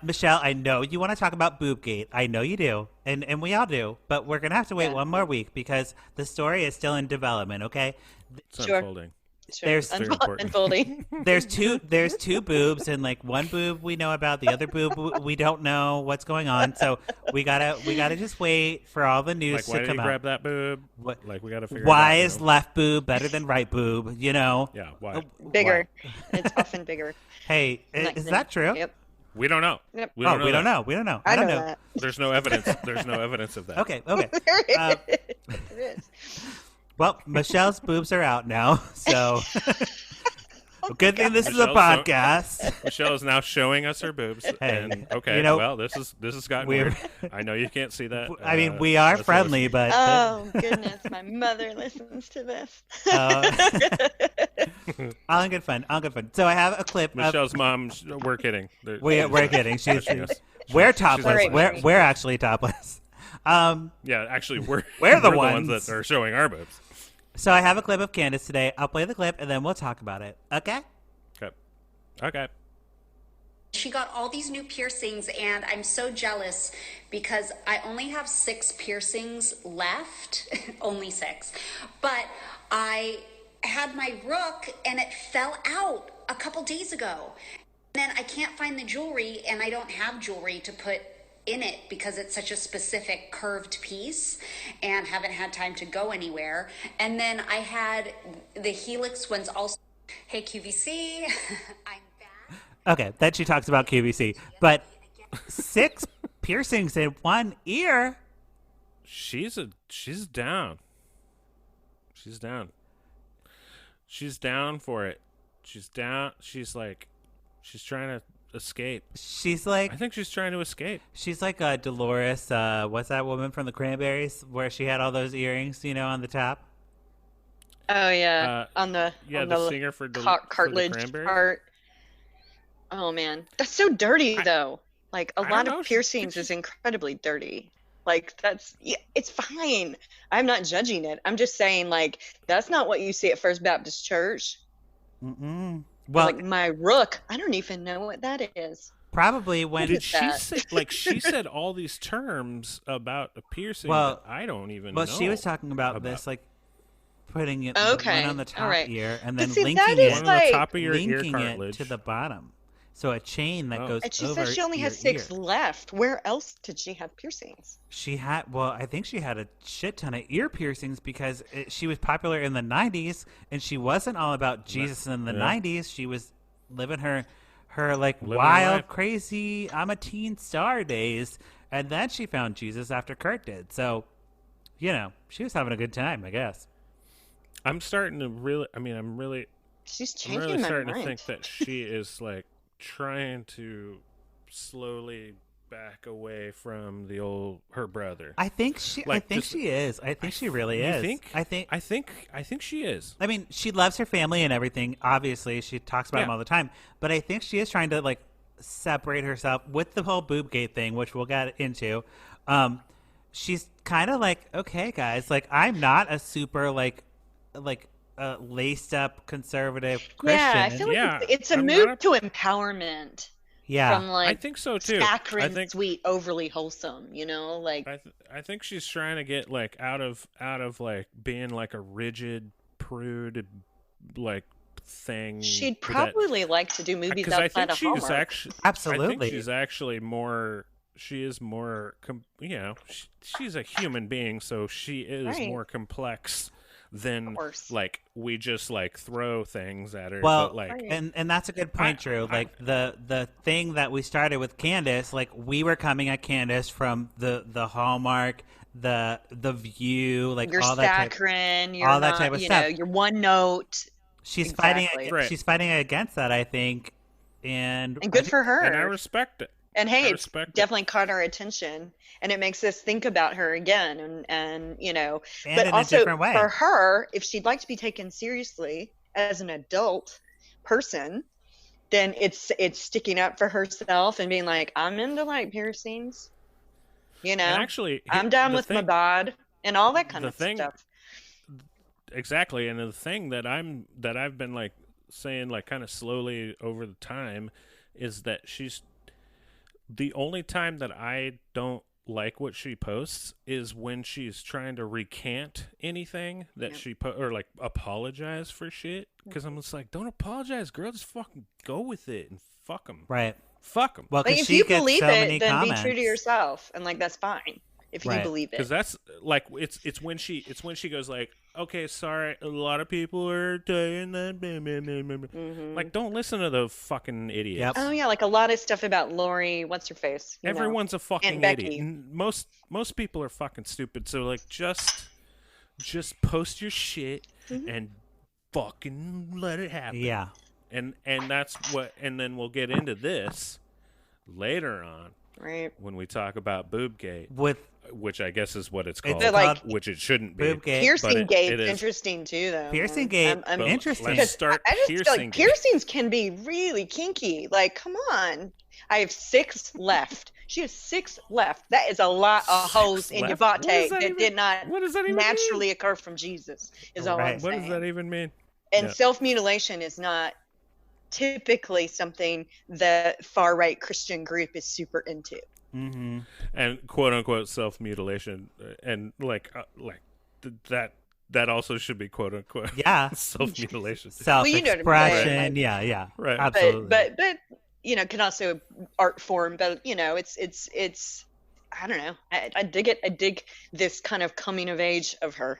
Speaker 1: Michelle, I know you want to talk about Boobgate. I know you do, and we all do, but we're going to have to wait one more week because the story is still in development, okay?
Speaker 2: It's
Speaker 3: Sure.
Speaker 2: unfolding.
Speaker 3: Sure.
Speaker 1: There's-
Speaker 2: Very important.
Speaker 3: Unfolding.
Speaker 1: There's two boobs, and like one boob we know about, the other boob we don't know what's going on. So we gotta just wait for all the news
Speaker 2: Like, why
Speaker 1: to
Speaker 2: did he
Speaker 1: come out.
Speaker 2: grab that boob?
Speaker 1: What-
Speaker 2: Like, we got to figure
Speaker 1: Why
Speaker 2: it out.
Speaker 1: is left boob better than right boob? You know?
Speaker 2: Yeah, why?
Speaker 3: Bigger. It's often bigger.
Speaker 1: Hey, is that true?
Speaker 3: Yep.
Speaker 2: We don't know.
Speaker 3: Yep.
Speaker 2: We don't know.
Speaker 1: We don't
Speaker 2: that.
Speaker 1: know. We don't know.
Speaker 3: I
Speaker 1: don't
Speaker 3: know
Speaker 1: know.
Speaker 3: that.
Speaker 2: There's no evidence. There's no evidence of that.
Speaker 1: Okay. Okay.
Speaker 3: There
Speaker 1: Uh,
Speaker 3: it is. There is.
Speaker 1: Well, Michelle's boobs are out now, so good thing this is a
Speaker 2: Michelle's so-
Speaker 1: podcast.
Speaker 2: Michelle is now showing us her boobs.
Speaker 1: Hey,
Speaker 2: And okay,
Speaker 1: you know,
Speaker 2: well, this has gotten
Speaker 1: we're-
Speaker 2: weird. I know you can't see that.
Speaker 1: I mean, we are
Speaker 2: that's
Speaker 1: friendly, but
Speaker 3: Oh goodness, my mother listens to this.
Speaker 1: all in good fun. All in good fun. So I have a clip.
Speaker 2: Michelle's mom. We're kidding.
Speaker 1: We're kidding. She's
Speaker 2: watching us.
Speaker 1: we're
Speaker 2: She's
Speaker 1: topless.
Speaker 3: watching
Speaker 1: We're
Speaker 3: us.
Speaker 1: we're actually topless.
Speaker 2: Yeah, actually,
Speaker 1: We're the
Speaker 2: ones
Speaker 1: ones.
Speaker 2: that are showing our boobs.
Speaker 1: So I have a clip of Candace today. I'll play the clip and then we'll talk about it. Okay?
Speaker 2: Okay. Okay.
Speaker 6: She got all these new piercings, and I'm so jealous because I only have 6 piercings left. Only 6. But I had my rook, and it fell out a couple days ago. And then I can't find the jewelry, and I don't have jewelry to put in it because it's such a specific curved piece and haven't had time to go anywhere. And then I had the helix ones also. Hey, QVC, I'm back.
Speaker 1: Okay. Then she talks about QVC. But 6 piercings in one ear.
Speaker 2: She's down. She's down. She's down for it. She's down. She's trying to escape.
Speaker 1: She's
Speaker 2: I
Speaker 1: like
Speaker 2: think she's trying to escape.
Speaker 1: Dolores, what's that woman from the Cranberries where she had all those earrings, on the top?
Speaker 3: Oh yeah, on the
Speaker 2: singer for the
Speaker 3: cartilage
Speaker 2: Cranberries?
Speaker 3: part. Oh man, that's so dirty though. Like a
Speaker 2: I
Speaker 3: lot
Speaker 2: don't know,
Speaker 3: of
Speaker 2: she-
Speaker 3: piercings is incredibly dirty. Like it's fine. I'm not judging it. I'm just saying like that's not what you see at First Baptist Church.
Speaker 1: Mm-mm. Well,
Speaker 3: Like my rook, I don't even know what that is.
Speaker 1: probably when
Speaker 2: Did she
Speaker 3: that.
Speaker 2: say she said all these terms about a piercing
Speaker 1: Well-
Speaker 2: that I don't even know?
Speaker 1: Well, she was talking about
Speaker 2: about-
Speaker 1: this, like putting it
Speaker 3: Okay,
Speaker 1: one on the
Speaker 3: all
Speaker 1: top
Speaker 3: right.
Speaker 1: ear and
Speaker 3: But
Speaker 1: then
Speaker 3: see,
Speaker 1: linking
Speaker 3: that is
Speaker 2: one
Speaker 1: it,
Speaker 2: on
Speaker 3: like-
Speaker 2: the top of your ear
Speaker 1: linking it
Speaker 2: cartilage
Speaker 1: to the bottom. So a chain that
Speaker 2: Oh.
Speaker 1: goes
Speaker 3: And she
Speaker 1: over
Speaker 3: said she only
Speaker 1: your
Speaker 3: has 6
Speaker 1: ear.
Speaker 3: left. Where else did she have piercings?
Speaker 1: She had, well, I think she had a shit ton of ear piercings because she was popular in the 90s and she wasn't all about Jesus in the
Speaker 2: Yeah.
Speaker 1: 90s. She was living her like
Speaker 2: Living her
Speaker 1: wild,
Speaker 2: life.
Speaker 1: crazy, I'm a teen star days. And then she found Jesus after Kurt did. So, she was having a good time, I guess.
Speaker 2: I'm starting to really. I mean, I'm really
Speaker 3: She's
Speaker 2: really
Speaker 3: changing my
Speaker 2: starting
Speaker 3: mind.
Speaker 2: to think that she is like trying to slowly back away from her brother.
Speaker 1: I think she
Speaker 2: Like,
Speaker 1: she is. I think she really
Speaker 2: You
Speaker 1: is.
Speaker 2: think?
Speaker 1: I think
Speaker 2: she is.
Speaker 1: I mean, she loves her family and everything. Obviously, she talks about
Speaker 2: Yeah.
Speaker 1: them all the time. But I think she is trying to like separate herself with the whole boobgate thing, which we'll get into. She's kind of like, okay, guys, like I'm not a super like laced up conservative Christian.
Speaker 3: Yeah, I feel like
Speaker 2: Yeah,
Speaker 3: it's a
Speaker 2: I'm
Speaker 3: move
Speaker 2: not
Speaker 3: to empowerment
Speaker 1: yeah.
Speaker 3: from like
Speaker 2: I think so too.
Speaker 3: saccharine,
Speaker 2: I think
Speaker 3: sweet, overly wholesome. Like
Speaker 2: I think she's trying to get like out of like being like a rigid prude like thing.
Speaker 3: she'd
Speaker 2: that-
Speaker 3: probably like to do movies
Speaker 2: because I
Speaker 3: outside
Speaker 2: think
Speaker 3: of
Speaker 2: she's
Speaker 3: Hallmark.
Speaker 2: actually
Speaker 1: Absolutely.
Speaker 2: I think she's actually more more, she's a human being, so she is
Speaker 3: Right.
Speaker 2: more complex than
Speaker 3: Of course.
Speaker 2: like we just like throw things at her.
Speaker 1: Well,
Speaker 2: but, like,
Speaker 3: Right.
Speaker 1: and that's a good point, Drew. Like the thing that we started with Candace, like we were coming at Candace from the Hallmark, the View, like
Speaker 3: You're
Speaker 1: all that type.
Speaker 3: saccharine. You're
Speaker 1: all that
Speaker 3: not,
Speaker 1: type of
Speaker 3: you
Speaker 1: stuff.
Speaker 3: know, you're one note.
Speaker 1: She's
Speaker 3: Exactly.
Speaker 2: Right.
Speaker 1: She's fighting against that, I think, and
Speaker 3: And good for her.
Speaker 2: and I respect it.
Speaker 3: And hey,
Speaker 2: I
Speaker 3: it's
Speaker 2: respect it.
Speaker 3: definitely caught our attention, and it makes us think about her again, and you know,
Speaker 1: And
Speaker 3: but
Speaker 1: in
Speaker 3: also
Speaker 1: a different way.
Speaker 3: for her, if she'd like to be taken seriously as an adult person, then it's sticking up for herself and being like, I'm into like piercings, you know,
Speaker 2: And actually,
Speaker 3: I'm down
Speaker 2: the
Speaker 3: with my
Speaker 2: thing-
Speaker 3: bod and all that kind
Speaker 2: the
Speaker 3: of
Speaker 2: thing-
Speaker 3: stuff.
Speaker 2: Exactly, and the thing that I've been like saying like kind of slowly over the time is that she's the only time that I don't like what she posts is when she's trying to recant anything that
Speaker 3: Yep.
Speaker 2: she or like apologize for shit, because I'm just like, don't apologize, girl, just fucking go with it and fuck them.
Speaker 1: right.
Speaker 2: Fuck them.
Speaker 1: Well,
Speaker 3: Like
Speaker 1: because
Speaker 3: if
Speaker 1: she
Speaker 3: you
Speaker 1: gets
Speaker 3: believe
Speaker 1: so
Speaker 3: it,
Speaker 1: many
Speaker 3: then
Speaker 1: comments.
Speaker 3: be true to yourself, and like that's fine if you
Speaker 1: Right.
Speaker 3: believe
Speaker 2: Because
Speaker 3: it.
Speaker 2: that's like it's when she goes like, okay, sorry, a lot of people are saying that. Blah, blah, blah, blah, blah."
Speaker 3: Mhm.
Speaker 2: Like, don't listen to the fucking idiots.
Speaker 1: Yep.
Speaker 3: Oh yeah, like a lot of stuff about Lori. What's her face? You know.
Speaker 2: Everyone's a fucking
Speaker 3: Becky.
Speaker 2: idiot. Most people are fucking stupid. So like, just post your shit
Speaker 3: Mm-hmm.
Speaker 2: and fucking let it happen.
Speaker 1: Yeah.
Speaker 2: And that's what. And then we'll get into this later on
Speaker 3: Right.
Speaker 2: when we talk about Boobgate,
Speaker 1: With
Speaker 2: which I guess is what it's
Speaker 1: It's
Speaker 2: called.
Speaker 3: They're like-
Speaker 2: which it shouldn't be.
Speaker 1: Boobgate.
Speaker 3: Piercing
Speaker 2: it
Speaker 3: gate's
Speaker 2: is.
Speaker 3: interesting too, though.
Speaker 1: Piercing
Speaker 3: man.
Speaker 1: gate,
Speaker 3: I'm
Speaker 2: But
Speaker 1: interesting.
Speaker 2: let's
Speaker 3: because
Speaker 2: start
Speaker 3: I just feel
Speaker 2: piercing.
Speaker 3: like piercings can be really kinky. Like, come on. I have 6 left. She has 6 left. That is a lot of
Speaker 2: 6
Speaker 3: holes in your
Speaker 2: left? What
Speaker 3: body
Speaker 2: does
Speaker 3: that
Speaker 2: that even-
Speaker 3: did not
Speaker 2: what does that even
Speaker 3: naturally occur from Jesus. Is all
Speaker 1: Right.
Speaker 3: I'm
Speaker 2: What
Speaker 3: saying.
Speaker 2: does that even mean?
Speaker 3: And
Speaker 2: Yeah.
Speaker 3: self-mutilation is not typically something the far-right Christian group is super into.
Speaker 1: Mm-hmm.
Speaker 2: And quote unquote self mutilation, and that also should be quote unquote
Speaker 1: Yeah.
Speaker 2: self mutilation.
Speaker 1: Self-expression.
Speaker 3: what I'm saying, like-
Speaker 1: yeah.
Speaker 2: Right.
Speaker 1: Absolutely.
Speaker 3: But you know, can also art form. But you know, it's I don't know. I dig it. I dig this kind of coming of age of her,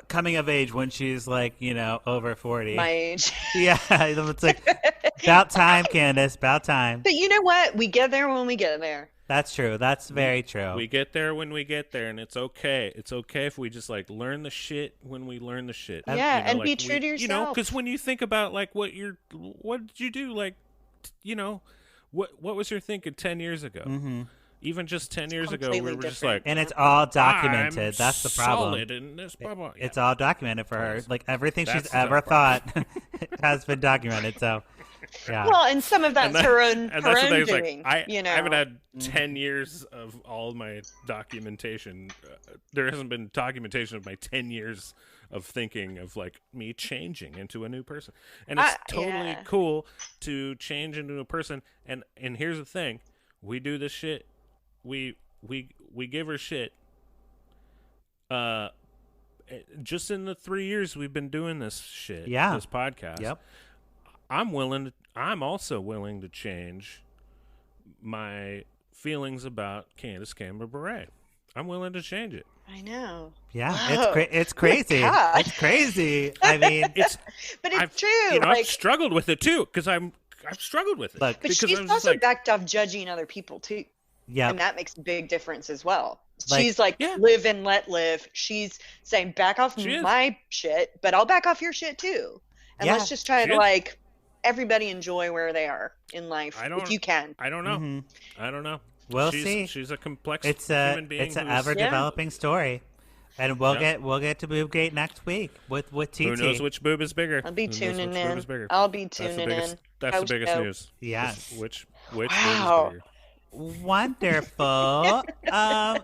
Speaker 1: Coming of age when she's like, over 40.
Speaker 3: my age.
Speaker 1: Yeah. It's like, about time, Candace. About time.
Speaker 3: But you know what? We get there when we get there.
Speaker 1: That's true. That's very true.
Speaker 2: We get there when we get there, and it's okay. It's okay if we just like learn the shit when we learn the shit.
Speaker 3: Yeah,
Speaker 2: You know,
Speaker 3: and
Speaker 2: like,
Speaker 3: be true to
Speaker 2: You know,
Speaker 3: yourself.
Speaker 2: because when you think about like what did you do? Like, what was your thinking 10 years ago?
Speaker 1: Mm-hmm.
Speaker 2: Even just 10 years ago, we
Speaker 3: Completely
Speaker 2: were just
Speaker 3: different.
Speaker 2: like,
Speaker 1: And it's all
Speaker 2: I'm
Speaker 1: documented. That's the problem.
Speaker 2: solid in this, blah, blah.
Speaker 1: It's
Speaker 2: Yeah.
Speaker 1: all documented for her.
Speaker 2: Yes.
Speaker 1: Like everything
Speaker 2: That's
Speaker 1: she's
Speaker 2: the
Speaker 1: ever
Speaker 2: problem.
Speaker 1: thought has been documented. So, yeah.
Speaker 3: Well, and some of that's
Speaker 2: And
Speaker 3: her own
Speaker 2: and that's the thing, it's
Speaker 3: doing.
Speaker 2: like,
Speaker 3: you know,
Speaker 2: I haven't had 10 years of all my documentation. There hasn't been documentation of my 10 years of thinking of like me changing into a new person. And it's totally
Speaker 3: yeah.
Speaker 2: cool to change into a person. And here's the thing. We do this shit. We give her shit. Just in the 3 years we've been doing this shit.
Speaker 1: Yeah.
Speaker 2: This podcast.
Speaker 1: Yep.
Speaker 2: I'm also willing to change my feelings about Candace Cameron Bure. I'm willing to change it.
Speaker 3: I know.
Speaker 1: Yeah.
Speaker 3: Wow.
Speaker 1: It's crazy.
Speaker 3: God.
Speaker 1: It's crazy. I mean,
Speaker 2: It's
Speaker 3: But it's
Speaker 2: I've,
Speaker 3: true.
Speaker 2: You know,
Speaker 3: like,
Speaker 2: I've struggled with it too because I've struggled with it.
Speaker 1: Look,
Speaker 3: but
Speaker 2: because
Speaker 3: she's
Speaker 2: I was just
Speaker 3: also
Speaker 2: like,
Speaker 3: backed off judging other people too.
Speaker 1: yeah.
Speaker 3: And that makes a big difference as well.
Speaker 1: Like-
Speaker 3: She's like,
Speaker 2: Yeah.
Speaker 3: live and let live. She's saying, back off
Speaker 2: She is.
Speaker 3: my shit, but I'll back off your shit too. And
Speaker 1: Yeah.
Speaker 3: let's just try
Speaker 2: She
Speaker 3: to
Speaker 2: is.
Speaker 3: like everybody enjoy where they are in life
Speaker 2: I don't-
Speaker 3: if you can.
Speaker 2: I don't know.
Speaker 1: Mhm.
Speaker 2: I don't know.
Speaker 1: We'll
Speaker 2: she's,
Speaker 1: see.
Speaker 2: She's a complex
Speaker 1: It's
Speaker 2: human being.
Speaker 1: an
Speaker 2: who's-
Speaker 1: ever developing story, and we'll get to Boobgate next week with TT.
Speaker 2: Who knows which boob is bigger?
Speaker 3: I'll be
Speaker 2: Who knows
Speaker 3: tuning
Speaker 2: which boob
Speaker 3: in.
Speaker 2: is bigger?
Speaker 3: I'll be
Speaker 2: That's the
Speaker 3: tuning
Speaker 2: biggest.
Speaker 3: in.
Speaker 2: That's the
Speaker 3: Hope
Speaker 2: biggest
Speaker 3: so.
Speaker 2: news.
Speaker 1: Yes.
Speaker 2: Which
Speaker 3: Wow.
Speaker 2: boob is bigger?
Speaker 1: Wonderful.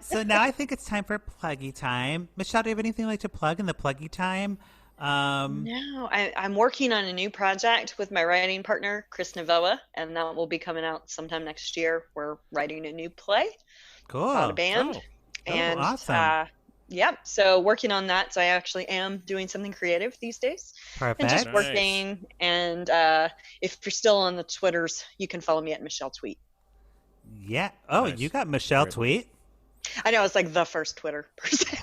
Speaker 1: So now I think it's time for pluggy time. Michelle, do you have anything you'd like to plug in the pluggy time?
Speaker 3: No, I'm working on a new project with my writing partner, Chris Novoa, and that will be coming out sometime next year. We're writing a new play
Speaker 1: Cool.
Speaker 3: about a band.
Speaker 2: Oh.
Speaker 3: And
Speaker 1: awesome.
Speaker 3: yeah, so working on that. So I actually am doing something creative these days and
Speaker 1: Perfect.
Speaker 3: just
Speaker 2: Nice.
Speaker 3: working. And if you're still on the Twitters, you can follow me at Michelle Tweet.
Speaker 1: Yeah. Oh,
Speaker 2: Nice.
Speaker 1: you got Michelle
Speaker 2: Great.
Speaker 1: Tweet?
Speaker 3: I know, it's like the first Twitter person.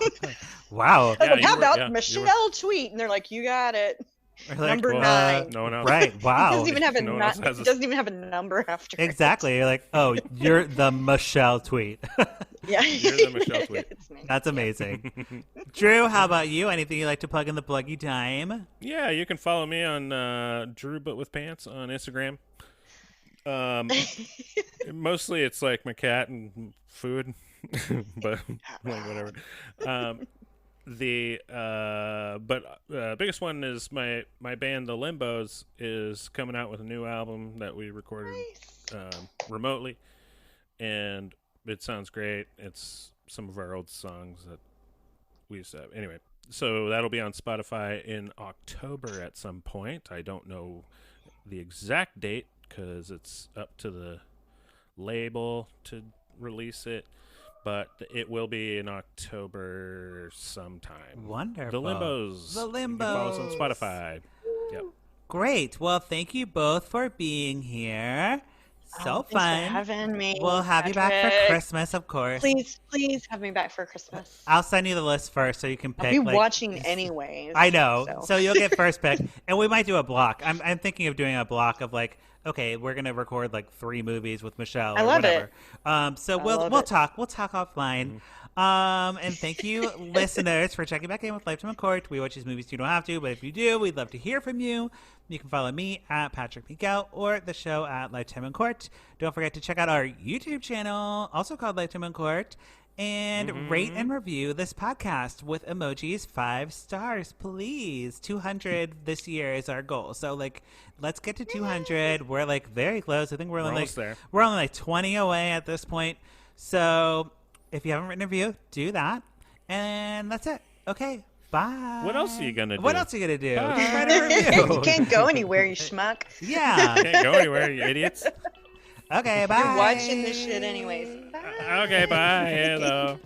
Speaker 1: Wow.
Speaker 3: I was like,
Speaker 2: you
Speaker 3: how
Speaker 2: were-
Speaker 3: about
Speaker 2: yeah, you were-
Speaker 3: Michelle Tweet? And they're like, you got it.
Speaker 1: We're like,
Speaker 3: Number
Speaker 2: well,
Speaker 3: 9.
Speaker 2: No one else.
Speaker 1: Right.
Speaker 3: It
Speaker 1: Wow.
Speaker 3: doesn't even have a
Speaker 2: No one else has
Speaker 3: it
Speaker 2: a-
Speaker 3: doesn't even have a number after it.
Speaker 1: Exactly. You're like, oh, you're the Michelle Tweet.
Speaker 3: Yeah.
Speaker 2: You're the Michelle Tweet.
Speaker 3: It's me.
Speaker 1: That's amazing. Drew, how about you? Anything you like to plug in the pluggy time?
Speaker 2: Yeah, you can follow me on Drew But With Pants on Instagram. Mostly it's like my cat and food, but like whatever. Biggest one is my band The Limbos is coming out with a new album that we recorded remotely, and it sounds great. It's some of our old songs that we used to have. Anyway, so that'll be on Spotify in October at some point. I don't know the exact date because it's up to the label to release it, but it will be in October sometime.
Speaker 1: Wonderful.
Speaker 2: The Limbos.
Speaker 1: The
Speaker 2: You can follow us on
Speaker 1: Limbos.
Speaker 2: Spotify. Yep.
Speaker 1: Great. Well, thank you both for being here. So
Speaker 3: Thanks
Speaker 1: fun.
Speaker 3: for having me.
Speaker 1: We'll have you back for
Speaker 3: Patrick.
Speaker 1: Christmas, of course.
Speaker 3: Please have me back for Christmas.
Speaker 1: I'll send you the list first so you can pick.
Speaker 3: I'll be
Speaker 1: like,
Speaker 3: watching anyways.
Speaker 1: I know. So you'll get first pick. And we might do a block. I'm thinking of doing a block of like, okay, we're gonna record like 3 movies with Michelle.
Speaker 3: I
Speaker 1: or
Speaker 3: love
Speaker 1: whatever.
Speaker 3: it.
Speaker 1: So
Speaker 3: I
Speaker 1: we'll
Speaker 3: love
Speaker 1: we'll
Speaker 3: it.
Speaker 1: talk. We'll talk offline. And thank you, listeners, for checking back in with Lifetime in Court. We watch these movies. You don't have to, but if you do, we'd love to hear from you. You can follow me at Patrick Miguel or the show at Lifetime in Court. Don't forget to check out our YouTube channel, also called Lifetime in Court, and rate and review this podcast with emojis 5 stars, please. 200 this year is our goal. So like, let's get to 200. We're like very close. I think we're only
Speaker 2: almost there.
Speaker 1: we're only like 20 away at this point. So if you haven't written a review, do that. And that's it. Okay. Bye.
Speaker 2: What else are you gonna do?
Speaker 1: What else are you gonna do?
Speaker 2: Bye.
Speaker 1: Just write a review.
Speaker 3: You can't go anywhere, you schmuck.
Speaker 1: Yeah.
Speaker 2: Can't go anywhere, you idiots.
Speaker 1: Okay. Bye.
Speaker 3: You're watching this shit anyways. Bye.
Speaker 2: Okay, bye. Hello.